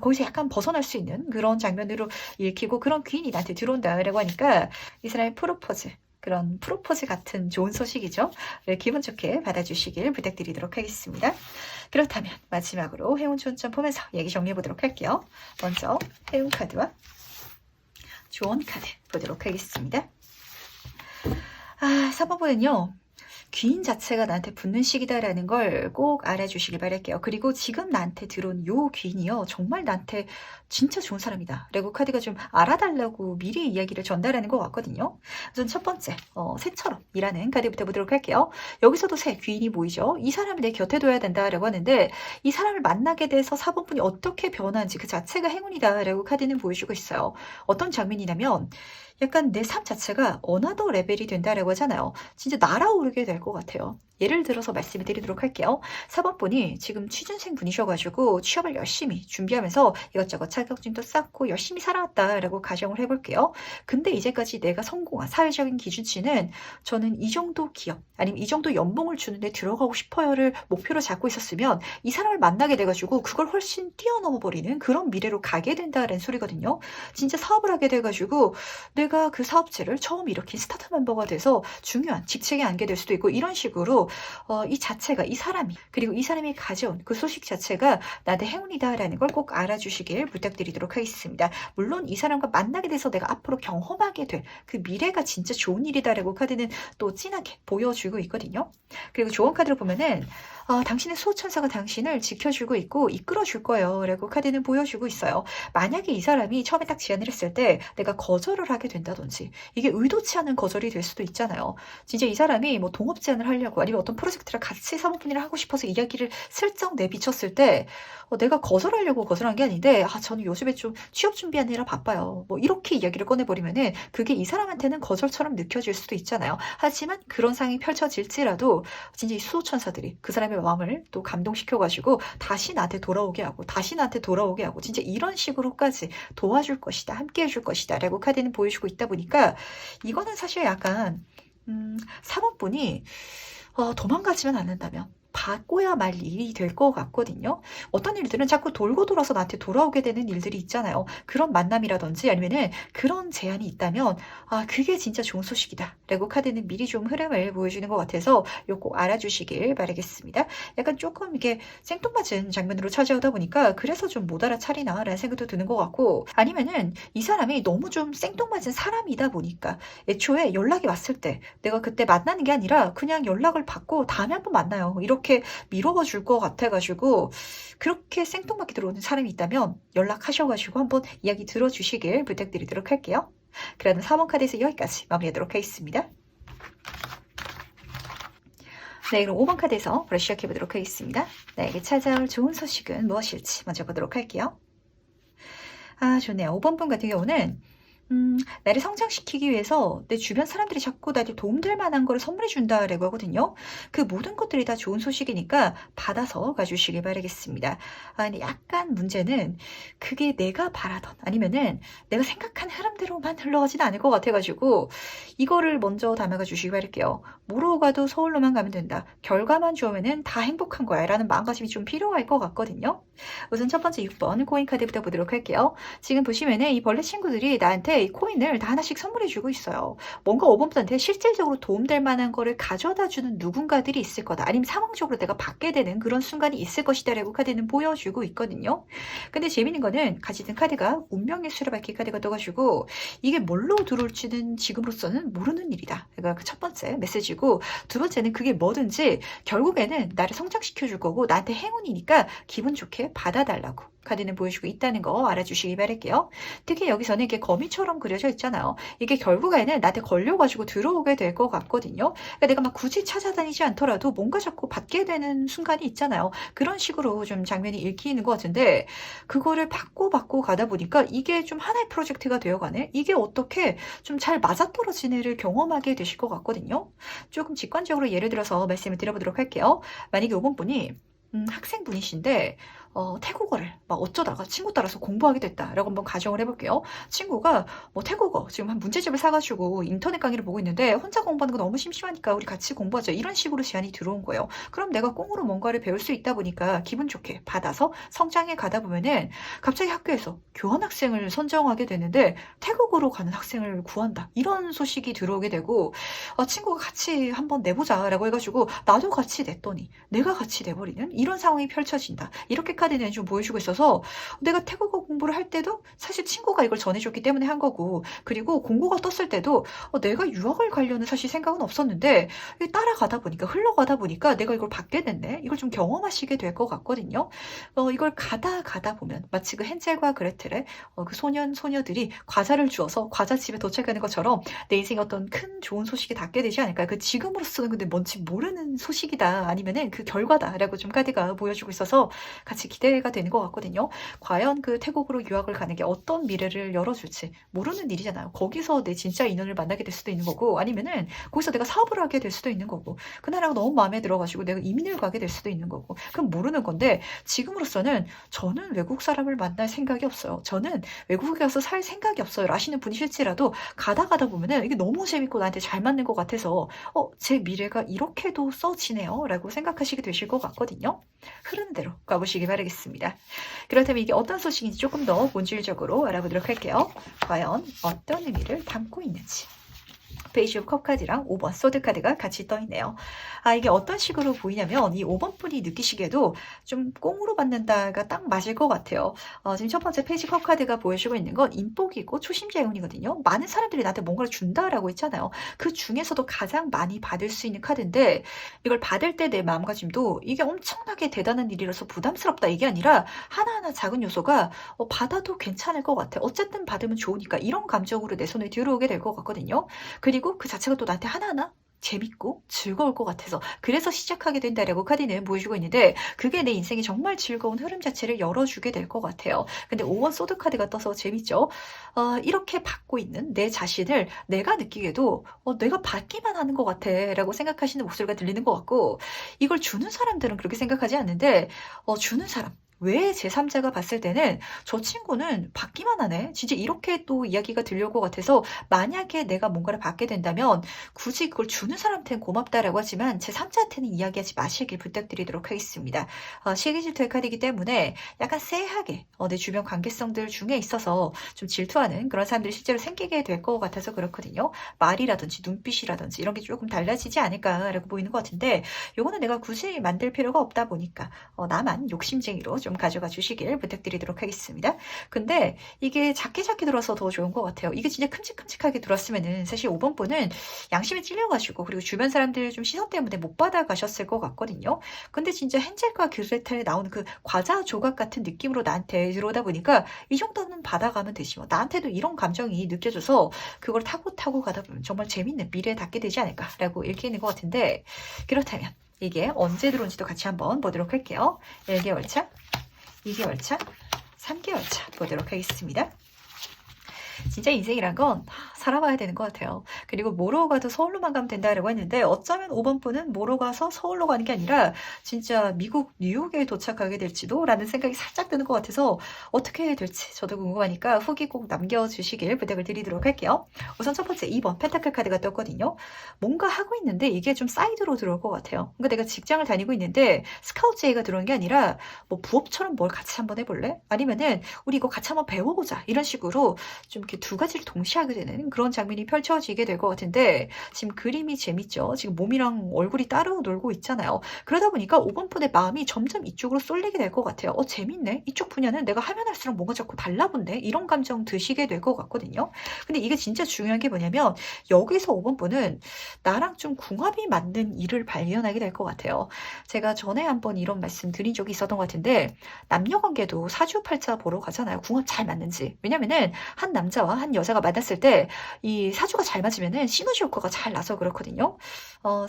거기서 약간 벗어날 수 있는 그런 장면으로 읽히고 그런 귀인이 나한테 들어온다라고 하니까 이 사람의 프로포즈 그런 프로포즈 같은 좋은 소식이죠. 기분 좋게 받아주시길 부탁드리도록 하겠습니다. 그렇다면 마지막으로 해운 좋은점 보면서 얘기 정리해 보도록 할게요. 먼저 해운 카드와 좋은 카드 보도록 하겠습니다. 4번은요. 귀인 자체가 나한테 붙는 시기다라는 걸 꼭 알아주시길 바랄게요. 그리고 지금 나한테 들어온 요 귀인이요. 정말 나한테 진짜 좋은 사람이다. 라고 카드가 좀 알아달라고 미리 이야기를 전달하는 것 같거든요. 우선 첫 번째, 새처럼 이라는 카드부터 보도록 할게요. 여기서도 새 귀인이 보이죠. 이 사람을 내 곁에 둬야 된다라고 하는데 이 사람을 만나게 돼서 4번분이 어떻게 변하는지 그 자체가 행운이다라고 카드는 보여주고 있어요. 어떤 장면이냐면 약간 내 삶 자체가 어나더 레벨이 된다라고 하잖아요. 진짜 날아오르게 될 것 같아요. 예를 들어서 말씀을 드리도록 할게요. 4번 분이 지금 취준생 분이셔가지고 취업을 열심히 준비하면서 이것저것 자격증도 쌓고 열심히 살아왔다라고 가정을 해볼게요. 근데 이제까지 내가 성공한 사회적인 기준치는 저는 이 정도 기업 아니면 이 정도 연봉을 주는데 들어가고 싶어요를 목표로 잡고 있었으면 이 사람을 만나게 돼가지고 그걸 훨씬 뛰어넘어 버리는 그런 미래로 가게 된다는 소리거든요. 진짜 사업을 하게 돼가지고 내가 그 사업체를 처음 일으킨 스타트 멤버가 돼서 중요한 직책에 앉게 될 수도 있고 이런 식으로 이 자체가 이 사람이 그리고 이 사람이 가져온 그 소식 자체가 나의 행운이다라는 걸 꼭 알아주시길 부탁드리도록 하겠습니다. 물론 이 사람과 만나게 돼서 내가 앞으로 경험하게 될 그 미래가 진짜 좋은 일이다라고 카드는 또 진하게 보여주고 있거든요. 그리고 조언 카드를 보면은 당신의 수호천사가 당신을 지켜주고 있고 이끌어줄 거예요 라고 카드는 보여주고 있어요. 만약에 이 사람이 처음에 딱 제안을 했을 때 내가 거절을 하게 된다든지 이게 의도치 않은 거절이 될 수도 있잖아요. 진짜 이 사람이 뭐 동업 제안을 하려고 아니면 어떤 프로젝트를 같이 사모펀이를 하고 싶어서 이야기를 슬쩍 내비쳤을 때 내가 거절하려고 거절한 게 아닌데 저는 요즘에 좀 취업 준비하느라 바빠요. 뭐 이렇게 이야기를 꺼내버리면은 그게 이 사람한테는 거절처럼 느껴질 수도 있잖아요. 하지만 그런 상황이 펼쳐질지라도 진짜 이 수호천사들이 그 사람의 마음을 또 감동시켜가지고 다시 나한테 돌아오게 하고 다시 나한테 돌아오게 하고 진짜 이런 식으로까지 도와줄 것이다. 함께 해줄 것이다. 라고 카드는 보여주고 있다 보니까 이거는 사실 약간 사모분이 도망가지만 않는다면 바꿔야 말 일이 될 것 같거든요. 어떤 일들은 자꾸 돌고 돌아서 나한테 돌아오게 되는 일들이 있잖아요. 그런 만남이라든지 아니면은 그런 제안이 있다면 그게 진짜 좋은 소식이다 라고 카드는 미리 좀 흐름을 보여주는 것 같아서 이거 꼭 알아주시길 바라겠습니다. 약간 조금 이게 생뚱맞은 장면으로 찾아오다 보니까 그래서 좀 못 알아차리나 라는 생각도 드는 것 같고 아니면은 이 사람이 너무 좀 생뚱맞은 사람이다 보니까 애초에 연락이 왔을 때 내가 그때 만나는 게 아니라 그냥 연락을 받고 다음에 한번 만나요. 이렇게 미뤄봐 줄 것 같아가지고 그렇게 생뚱맞게 들어오는 사람이 있다면 연락하셔가지고 한번 이야기 들어주시길 부탁드리도록 할게요. 그러면 4번 카드에서 여기까지 마무리하도록 하겠습니다. 네, 그럼 5번 카드에서 바로 시작해보도록 하겠습니다. 나에게 찾아올 좋은 소식은 무엇일지 먼저 보도록 할게요. 좋네요. 5번 분 같은 경우는 나를 성장시키기 위해서 내 주변 사람들이 자꾸 나한테 도움될 만한 거를 선물해 준다라고 하거든요. 그 모든 것들이 다 좋은 소식이니까 받아서 가주시길 바라겠습니다. 근데 약간 문제는 그게 내가 바라던 아니면은 내가 생각한 흐름대로만 흘러가진 않을 것 같아가지고 이거를 먼저 담아가 주시기 바랄게요. 뭐로 가도 서울로만 가면 된다. 결과만 좋으면은 다 행복한 거야 라는 마음가짐이 좀 필요할 것 같거든요. 우선 첫 번째 6번 코인 카드부터 보도록 할게요. 지금 보시면은 이 벌레 친구들이 나한테 이 코인을 다 하나씩 선물해 주고 있어요. 뭔가 5번분한테 실질적으로 도움될 만한 거를 가져다 주는 누군가들이 있을 거다. 아니면 상황적으로 내가 받게 되는 그런 순간이 있을 것이다 라고 카드는 보여주고 있거든요. 근데 재밌는 거는 같이 든 카드가 운명의 수를 밝힌 카드가 떠가지고 이게 뭘로 들어올지는 지금으로서는 모르는 일이다. 그러니까 그 첫 번째 메시지고 두 번째는 그게 뭐든지 결국에는 나를 성장시켜 줄 거고 나한테 행운이니까 기분 좋게 받아달라고 카드는 보여주고 있다는 거 알아주시기 바랄게요. 특히 여기서는 이게 거미처럼 그려져 있잖아요. 이게 결국에는 나한테 걸려가지고 들어오게 될 것 같거든요. 그러니까 내가 막 굳이 찾아다니지 않더라도 뭔가 자꾸 받게 되는 순간이 있잖아요. 그런 식으로 좀 장면이 읽히는 것 같은데 그거를 받고 가다 보니까 이게 좀 하나의 프로젝트가 되어가네. 이게 어떻게 좀 잘 맞아떨어지는 일을 경험하게 되실 것 같거든요. 조금 직관적으로 예를 들어서 말씀을 드려보도록 할게요. 만약에 5번 분이 학생분이신데 태국어를 막 어쩌다가 친구 따라서 공부하게 됐다라고 한번 가정을 해볼게요. 친구가 뭐 태국어 지금 한 문제집을 사가지고 인터넷 강의를 보고 있는데 혼자 공부하는 거 너무 심심하니까 우리 같이 공부하자 이런 식으로 제안이 들어온 거예요. 그럼 내가 꽁으로 뭔가를 배울 수 있다 보니까 기분 좋게 받아서 성장해 가다 보면은 갑자기 학교에서 교환학생을 선정하게 되는데 태국어로 가는 학생을 구한다 이런 소식이 들어오게 되고 친구가 같이 한번 내보자라고 해가지고 나도 같이 냈더니 내가 같이 내버리는 이런 상황이 펼쳐진다. 이렇게 카드는 좀 보여주고 있어서 내가 태국어 공부를 할 때도 사실 친구가 이걸 전해줬기 때문에 한 거고 그리고 공고가 떴을 때도 내가 유학을 가려는 사실 생각은 없었는데 따라가다 보니까 흘러가다 보니까 내가 이걸 받게 됐네. 이걸 좀 경험하시게 될 것 같거든요. 이걸 가다 보면 마치 그 헨젤과 그레텔의 그 소녀들이 과자를 주어서 과자집에 도착하는 것처럼 내 인생에 어떤 큰 좋은 소식이 닿게 되지 않을까. 그 지금으로서는 근데 뭔지 모르는 소식이다 아니면은 그 결과다라고 좀 카드가 보여주고 있어서 같이 기대가 되는 것 같거든요. 과연 그 태국으로 유학을 가는 게 어떤 미래를 열어줄지 모르는 일이잖아요. 거기서 내 진짜 인연을 만나게 될 수도 있는 거고 아니면은 거기서 내가 사업을 하게 될 수도 있는 거고 그 나라가 너무 마음에 들어가지고 내가 이민을 가게 될 수도 있는 거고 그럼 모르는 건데 지금으로서는 저는 외국 사람을 만날 생각이 없어요. 저는 외국에 가서 살 생각이 없어요. 라시는 분이실지라도 가다 보면은 이게 너무 재밌고 나한테 잘 맞는 것 같아서 제 미래가 이렇게도 써지네요. 라고 생각하시게 되실 것 같거든요. 흐르는 대로 가보시기 바라겠습니다. 그렇다면 이게 어떤 소식인지 조금 더 본질적으로 알아보도록 할게요. 과연 어떤 의미를 담고 있는지. 페이지 오브 컵 카드랑 5번 소드 카드가 같이 떠 있네요. 이게 어떤 식으로 보이냐면 이 5번 분이 느끼시기에도 좀 꽁으로 받는다가 딱 맞을 것 같아요. 지금 첫 번째 페이지 컵 카드가 보여주고 있는 건 인복이고 초심자 행운이거든요. 많은 사람들이 나한테 뭔가를 준다라고 했잖아요. 그 중에서도 가장 많이 받을 수 있는 카드인데 이걸 받을 때 내 마음가짐도 이게 엄청나게 대단한 일이라서 부담스럽다 이게 아니라 하나하나 작은 요소가 받아도 괜찮을 것 같아. 어쨌든 받으면 좋으니까 이런 감정으로 내 손에 들어오게 될 것 같거든요. 그리고 그 자체가 또 나한테 하나하나 재밌고 즐거울 것 같아서 그래서 시작하게 된다라고 카드는 보여주고 있는데 그게 내 인생의 정말 즐거운 흐름 자체를 열어주게 될 것 같아요. 근데 5번 소드 카드가 떠서 재밌죠. 이렇게 받고 있는 내 자신을 내가 느끼게도 내가 받기만 하는 것 같아 라고 생각하시는 목소리가 들리는 것 같고 이걸 주는 사람들은 그렇게 생각하지 않는데 주는 사람 왜 제3자가 봤을 때는 저 친구는 받기만 하네. 진짜 이렇게 또 이야기가 들려올 것 같아서 만약에 내가 뭔가를 받게 된다면 굳이 그걸 주는 사람한테는 고맙다라고 하지만 제3자한테는 이야기하지 마시길 부탁드리도록 하겠습니다. 시기 질투의 카드이기 때문에 약간 쎄하게 내 주변 관계성들 중에 있어서 좀 질투하는 그런 사람들이 실제로 생기게 될 것 같아서 그렇거든요. 말이라든지 눈빛이라든지 이런 게 조금 달라지지 않을까라고 보이는 것 같은데 요거는 내가 굳이 만들 필요가 없다 보니까 나만 욕심쟁이로 좀 가져가 주시길 부탁드리도록 하겠습니다. 근데 이게 작게 들어서 더 좋은 것 같아요. 이게 진짜 큼직큼직하게 들었으면은 사실 5번 분은 양심에 찔려가지고 그리고 주변 사람들 좀 시선 때문에 못 받아가셨을 것 같거든요. 근데 진짜 헨젤과 그레텔에 나오는 그 과자 조각 같은 느낌으로 나한테 들어오다 보니까 이 정도는 받아가면 되지 뭐. 나한테도 이런 감정이 느껴져서 그걸 타고 가다 보면 정말 재밌는 미래에 닿게 되지 않을까라고 읽히는 것 같은데 그렇다면 이게 언제 들어온지도 같이 한번 보도록 할게요. 1개월 차, 2개월 차, 3개월 차 보도록 하겠습니다. 진짜 인생이란 건 살아봐야 되는 것 같아요. 그리고 뭐로 가도 서울로만 가면 된다라고 했는데 어쩌면 5번 분은 뭐로 가서 서울로 가는 게 아니라 진짜 미국 뉴욕에 도착하게 될지도 라는 생각이 살짝 드는 것 같아서 어떻게 될지 저도 궁금하니까 후기 꼭 남겨주시길 부탁을 드리도록 할게요. 우선 첫 번째 2번 펜타클 카드가 떴거든요. 뭔가 하고 있는데 이게 좀 사이드로 들어올 것 같아요. 그러니까 내가 직장을 다니고 있는데 스카우트 제의가 들어온 게 아니라 뭐 부업처럼 뭘 같이 한번 해볼래? 아니면은 우리 이거 같이 한번 배워보자 이런 식으로 좀 이렇게 두 가지를 동시에 하게 되는 그런 장면이 펼쳐지게 될 것 같은데 지금 그림이 재밌죠. 지금 몸이랑 얼굴이 따로 놀고 있잖아요. 그러다 보니까 5번 분의 마음이 점점 이쪽으로 쏠리게 될 것 같아요. 재밌네. 이쪽 분야는 내가 하면 할수록 뭔가 자꾸 달라본데 이런 감정 드시게 될 것 같거든요. 근데 이게 진짜 중요한 게 뭐냐면 여기서 5번 분은 나랑 좀 궁합이 맞는 일을 발견하게 될 것 같아요. 제가 전에 한번 이런 말씀 드린 적이 있었던 것 같은데 남녀 관계도 사주팔자 보러 가잖아요. 궁합 잘 맞는지. 왜냐면은 한 남자와 한 여자가 만났을 때 이 사주가 잘 맞으면은 시너지 효과가 잘 나서 그렇거든요.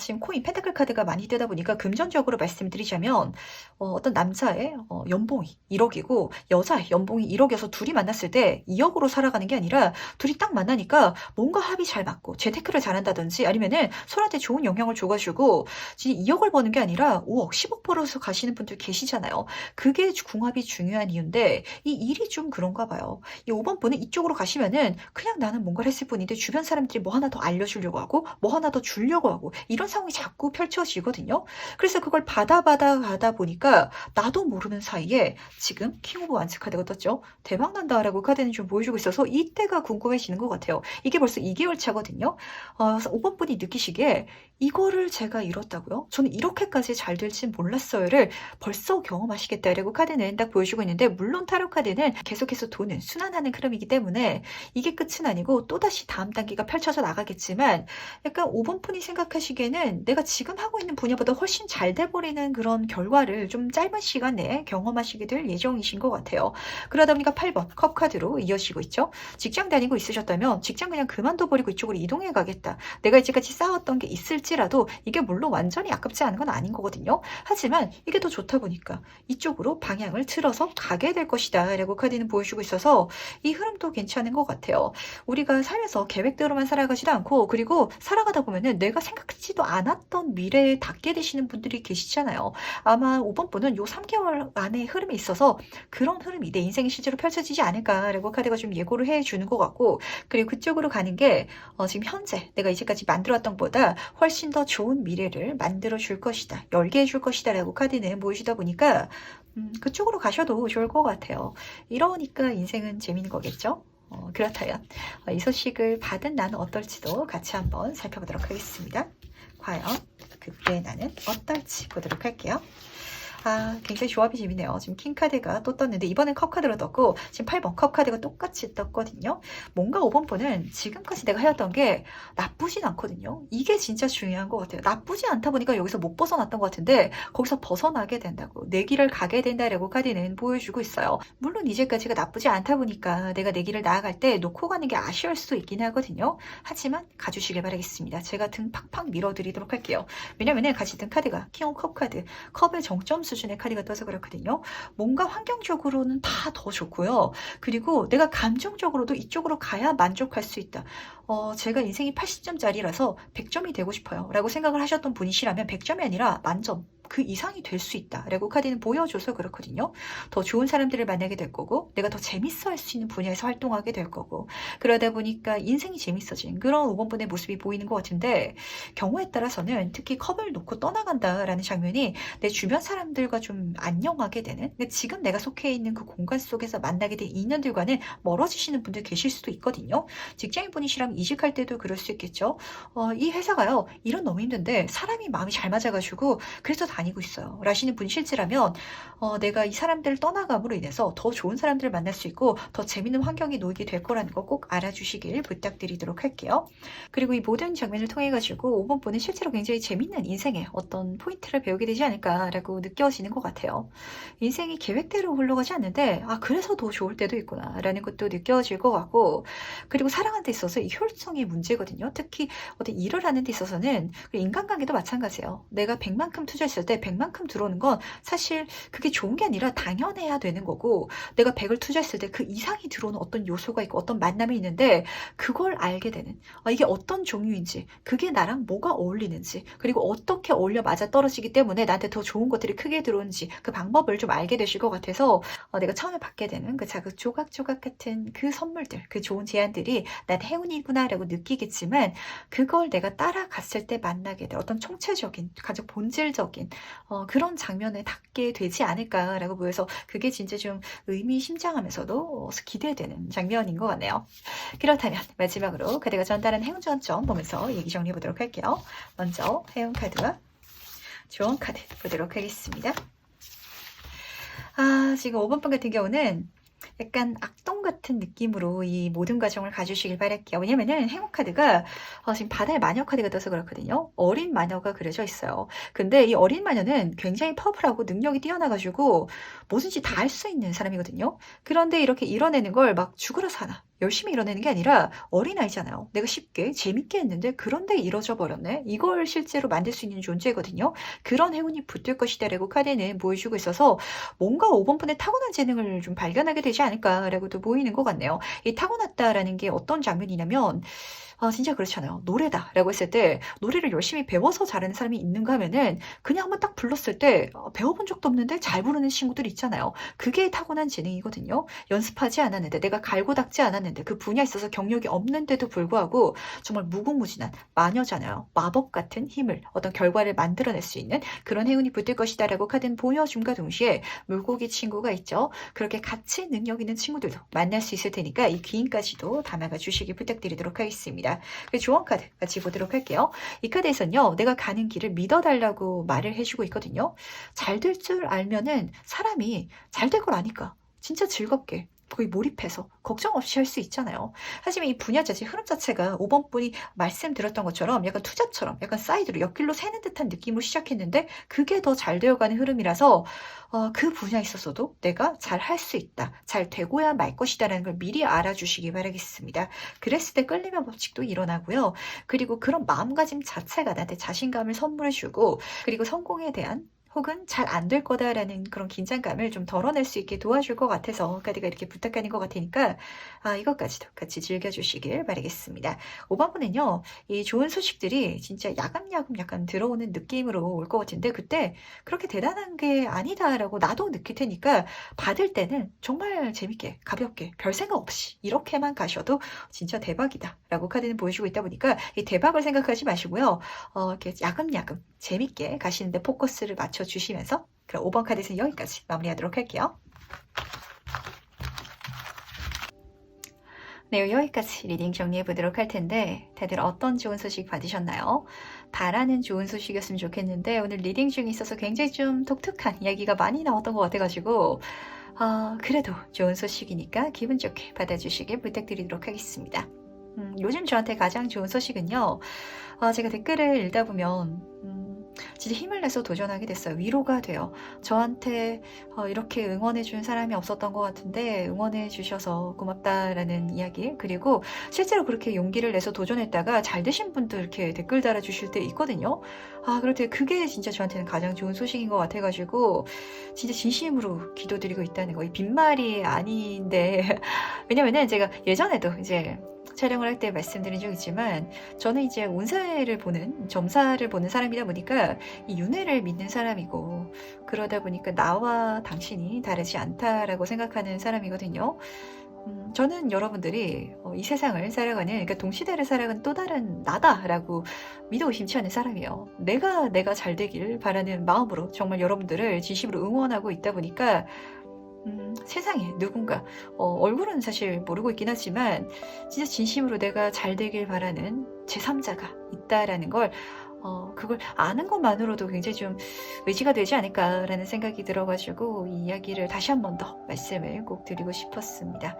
지금 코인 펜타클 카드가 많이 뜨다 보니까 금전적으로 말씀드리자면 어떤 남자의 연봉이 1억이고 여자의 연봉이 1억이어서 둘이 만났을 때 2억으로 살아가는 게 아니라 둘이 딱 만나니까 뭔가 합이 잘 맞고 재테크를 잘한다든지 아니면은 서로한테 좋은 영향을 줘가지고 2억을 버는 게 아니라 5억, 10억 벌어서 가시는 분들 계시잖아요. 그게 궁합이 중요한 이유인데 이 일이 좀 그런가 봐요. 이 5번 분은 이쪽으로 가시면은 그냥 나는 뭔가를 했을 뿐인데 주변 사람들이 뭐 하나 더 알려주려고 하고 뭐 하나 더 주려고 하고 이런 상황이 자꾸 펼쳐지거든요. 그래서 그걸 가다 보니까 나도 모르는 사이에 지금 킹 오브 완츠 카드가 떴죠. 대박난다라고 카드는 좀 보여주고 있어서 이때가 궁금해지는 것 같아요. 이게 벌써 2개월 차거든요. 그래서 5번 분이 느끼시기에 이거를 제가 이뤘다고요? 저는 이렇게까지 잘 될진 몰랐어요를 벌써 경험하시겠다라고 카드는 딱 보여주고 있는데 물론 타로 카드는 계속해서 도는 순환하는 흐름이기 때문에 이게 끝은 아니고 또다시 다음 단계가 펼쳐져 나가겠지만 약간 5번 분이 생각하시기에 조수식에는 내가 지금 하고 있는 분야보다 훨씬 잘 돼버리는 그런 결과를 좀 짧은 시간 내에 경험하시게 될 예정이신 것 같아요. 그러다 보니까 8번 컵카드로 이어지고 있죠. 직장 다니고 있으셨다면 직장 그냥 그만둬버리고 이쪽으로 이동해 가겠다. 내가 이제까지 쌓았던 게 있을지라도 이게 물론 완전히 아깝지 않은 건 아닌 거거든요. 하지만 이게 더 좋다 보니까 이쪽으로 방향을 틀어서 가게 될 것이다 라고 카드는 보여주고 있어서 이 흐름도 괜찮은 것 같아요. 우리가 살면서 계획대로만 살아가지도 않고 그리고 살아가다 보면은 내가 생각지도 않았던 미래에 닿게 되시는 분들이 계시잖아요. 아마 5번 분은 요 3개월 안에 흐름에 있어서 그런 흐름이 내 인생에 실제로 펼쳐지지 않을까라고 카드가 좀 예고를 해주는 것 같고 그리고 그쪽으로 가는 게 지금 현재 내가 이제까지 만들어왔던 것보다 훨씬 더 좋은 미래를 만들어 줄 것이다. 열게 해줄 것이다 라고 카드는 보여주다 보니까 그쪽으로 가셔도 좋을 것 같아요. 이러니까 인생은 재밌는 거겠죠? 그렇다면 이 소식을 받은 나는 어떨지도 같이 한번 살펴보도록 하겠습니다. 과연 그때 나는 어떨지 보도록 할게요. 굉장히 조합이 재밌네요. 지금 킹카드가 또 떴는데 이번엔 컵카드로 떴고 지금 8번 컵카드가 똑같이 떴거든요. 뭔가 5번 분은 지금까지 내가 해왔던 게 나쁘진 않거든요. 이게 진짜 중요한 것 같아요. 나쁘지 않다 보니까 여기서 못 벗어났던 것 같은데 거기서 벗어나게 된다고 내 길을 가게 된다라고 카드는 보여주고 있어요. 물론 이제까지가 나쁘지 않다 보니까 내가 내 길을 나아갈 때 놓고 가는 게 아쉬울 수도 있긴 하거든요. 하지만 가주시길 바라겠습니다. 제가 등 팍팍 밀어드리도록 할게요. 왜냐면 같이 든 카드가 킹 오브 컵카드 컵의 정점 수준의 카드가 떠서 그렇거든요. 뭔가 환경적으로는 다 더 좋고요. 그리고 내가 감정적으로도 이쪽으로 가야 만족할 수 있다. 제가 인생이 80점짜리라서 100점이 되고 싶어요. 라고 생각을 하셨던 분이시라면 100점이 아니라 만점. 그 이상이 될 수 있다 라고 카드는 보여줘서 그렇거든요. 더 좋은 사람들을 만나게 될 거고 내가 더 재밌어 할 수 있는 분야에서 활동하게 될 거고 그러다 보니까 인생이 재밌어진 그런 5번 분의 모습이 보이는 것 같은데 경우에 따라서는 특히 컵을 놓고 떠나간다라는 장면이 내 주변 사람들과 좀 안녕하게 되는 지금 내가 속해 있는 그 공간 속에서 만나게 된 인연들과는 멀어지시는 분들 계실 수도 있거든요. 직장인 분이시라면 이직할 때도 그럴 수 있겠죠. 이 회사가요 일은 너무 힘든데 사람이 마음이 잘 맞아가지고 그래서 다니고 있어요 라시는 분이 실제라면 내가 이 사람들을 떠나감으로 인해서 더 좋은 사람들을 만날 수 있고 더 재밌는 환경에 놓이게 될 거라는 거 꼭 알아주시길 부탁드리도록 할게요. 그리고 이 모든 장면을 통해 가지고 5번 분은 실제로 굉장히 재밌는 인생의 어떤 포인트를 배우게 되지 않을까라고 느껴지는 것 같아요. 인생이 계획대로 흘러가지 않는데 그래서 더 좋을 때도 있구나 라는 것도 느껴질 것 같고 그리고 사랑하는 데 있어서 이 효율성이 문제거든요. 특히 어떤 일을 하는 데 있어서는 인간관계도 마찬가지예요. 내가 100만큼 투자했을 때 100만큼 들어오는 건 사실 그게 좋은 게 아니라 당연해야 되는 거고 내가 100을 투자했을 때 그 이상이 들어오는 어떤 요소가 있고 어떤 만남이 있는데 그걸 알게 되는 이게 어떤 종류인지 그게 나랑 뭐가 어울리는지 그리고 어떻게 어울려 맞아 떨어지기 때문에 나한테 더 좋은 것들이 크게 들어오는지 그 방법을 좀 알게 되실 것 같아서 내가 처음에 받게 되는 그 작은 조각조각 같은 그 선물들 그 좋은 제안들이 나한테 행운이구나 라고 느끼겠지만 그걸 내가 따라갔을 때 만나게 될 어떤 총체적인 가장 본질적인 그런 장면에 닿게 되지 않을까라고 보여서 그게 진짜 좀 의미심장하면서도 기대되는 장면인 것 같네요. 그렇다면 마지막으로 카드가 전달한 행운 전점 보면서 얘기 정리해 보도록 할게요. 먼저 행운 카드와 조언 카드 보도록 하겠습니다. 지금 5번 번 같은 경우는 약간 악동 같은 느낌으로 이 모든 과정을 가주시길 바랄게요. 왜냐면은 행운 카드가 지금 바다의 마녀 카드가 떠서 그렇거든요. 어린 마녀가 그려져 있어요. 근데 이 어린 마녀는 굉장히 파워풀하고 능력이 뛰어나가지고 뭐든지 다 할 수 있는 사람이거든요. 그런데 이렇게 이뤄내는 걸 막 죽으러 사나 열심히 이뤄내는 게 아니라 어린아이잖아요. 내가 쉽게 재밌게 했는데 그런데 이뤄져 버렸네. 이걸 실제로 만들 수 있는 존재거든요. 그런 행운이 붙을 것이다 라고 카드는 보여주고 있어서 뭔가 5번 분의 타고난 재능을 좀 발견하게 되지 않을까라고도 보이는 것 같네요. 이 타고났다라는 게 어떤 장면이냐면 진짜 그렇잖아요. 노래다 라고 했을 때 노래를 열심히 배워서 잘하는 사람이 있는가 하면은 그냥 한번 딱 불렀을 때 배워본 적도 없는데 잘 부르는 친구들 있잖아요. 그게 타고난 재능이거든요. 연습하지 않았는데 내가 갈고 닦지 않았는데 그 분야에 있어서 경력이 없는데도 불구하고 정말 무궁무진한 마녀잖아요. 마법 같은 힘을 어떤 결과를 만들어낼 수 있는 그런 행운이 붙을 것이다 라고 카드는 보여줌과 동시에 물고기 친구가 있죠. 그렇게 같이 능력 있는 친구들도 만날 수 있을 테니까 이 기인까지도 담아가 주시기 부탁드리도록 하겠습니다. 조언 카드 같이 보도록 할게요. 이 카드에서는요. 내가 가는 길을 믿어달라고 말을 해주고 있거든요. 잘 될 줄 알면은 사람이 잘 될 걸 아니까 진짜 즐겁게 거의 몰입해서 걱정 없이 할 수 있잖아요. 하지만 이 분야 자체 흐름 자체가 5번 분이 말씀드렸던 것처럼 약간 투자처럼 약간 사이드로 옆길로 새는 듯한 느낌으로 시작했는데 그게 더 잘 되어가는 흐름이라서 그 분야에 있어서도 내가 잘 할 수 있다. 잘 되고야 말 것이다라는 걸 미리 알아주시기 바라겠습니다. 그랬을 때 끌림의 법칙도 일어나고요. 그리고 그런 마음가짐 자체가 나한테 자신감을 선물해주고 그리고 성공에 대한 혹은 잘 안 될 거다라는 그런 긴장감을 좀 덜어낼 수 있게 도와줄 것 같아서 카드가 이렇게 부탁하는 것 같으니까 이것까지도 같이 즐겨주시길 바라겠습니다. 5번 분은요. 이 좋은 소식들이 진짜 야금야금 약간 들어오는 느낌으로 올 것 같은데 그때 그렇게 대단한 게 아니다라고 나도 느낄 테니까 받을 때는 정말 재밌게 가볍게 별 생각 없이 이렇게만 가셔도 진짜 대박이다라고 카드는 보여주고 있다 보니까 이 대박을 생각하지 마시고요. 이렇게 야금야금 재밌게 가시는데 포커스를 맞춰주시면서 그럼 5번 카드에서는 여기까지 마무리하도록 할게요. 네, 여기까지 리딩 정리해 보도록 할 텐데 다들 어떤 좋은 소식 받으셨나요? 바라는 좋은 소식이었으면 좋겠는데 오늘 리딩 중에 있어서 굉장히 좀 독특한 이야기가 많이 나왔던 것 같아가지고 그래도 좋은 소식이니까 기분 좋게 받아주시길 부탁드리도록 하겠습니다. 요즘 저한테 가장 좋은 소식은요. 제가 댓글을 읽다 보면 진짜 힘을 내서 도전하게 됐어요. 위로가 돼요. 저한테 이렇게 응원해 준 사람이 없었던 것 같은데 응원해 주셔서 고맙다라는 이야기 그리고 실제로 그렇게 용기를 내서 도전했다가 잘 되신 분도 이렇게 댓글 달아주실 때 있거든요. 그럴 때 그게 진짜 저한테는 가장 좋은 소식인 것 같아가지고 진짜 진심으로 기도드리고 있다는 거. 이 빈말이 아닌데 왜냐면은 제가 예전에도 이제 촬영을 할 때 말씀드린 적 있지만 저는 이제 운세를 보는 점사를 보는 사람이다 보니까 이 윤회를 믿는 사람이고 그러다 보니까 나와 당신이 다르지 않다라고 생각하는 사람이거든요. 저는 여러분들이 이 세상을 살아가는 그러니까 동시대를 살아가는 또 다른 나다라고 믿어 의심치 않는 사람이에요. 내가 잘 되길 바라는 마음으로 정말 여러분들을 진심으로 응원하고 있다 보니까 세상에 누군가 얼굴은 사실 모르고 있긴 하지만 진짜 진심으로 내가 잘 되길 바라는 제3자가 있다라는 걸 그걸 아는 것만으로도 굉장히 좀 의지가 되지 않을까라는 생각이 들어가지고 이 이야기를 다시 한 번 더 말씀을 꼭 드리고 싶었습니다.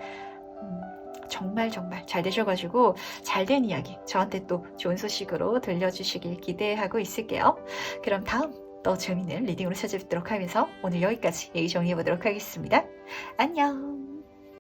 정말 잘 되셔가지고 잘된 이야기 저한테 또 좋은 소식으로 들려주시길 기대하고 있을게요. 그럼 다음 또 재밌는 리딩으로 찾아뵙도록 하면서 오늘 여기까지 얘기 정리해보도록 하겠습니다. 안녕.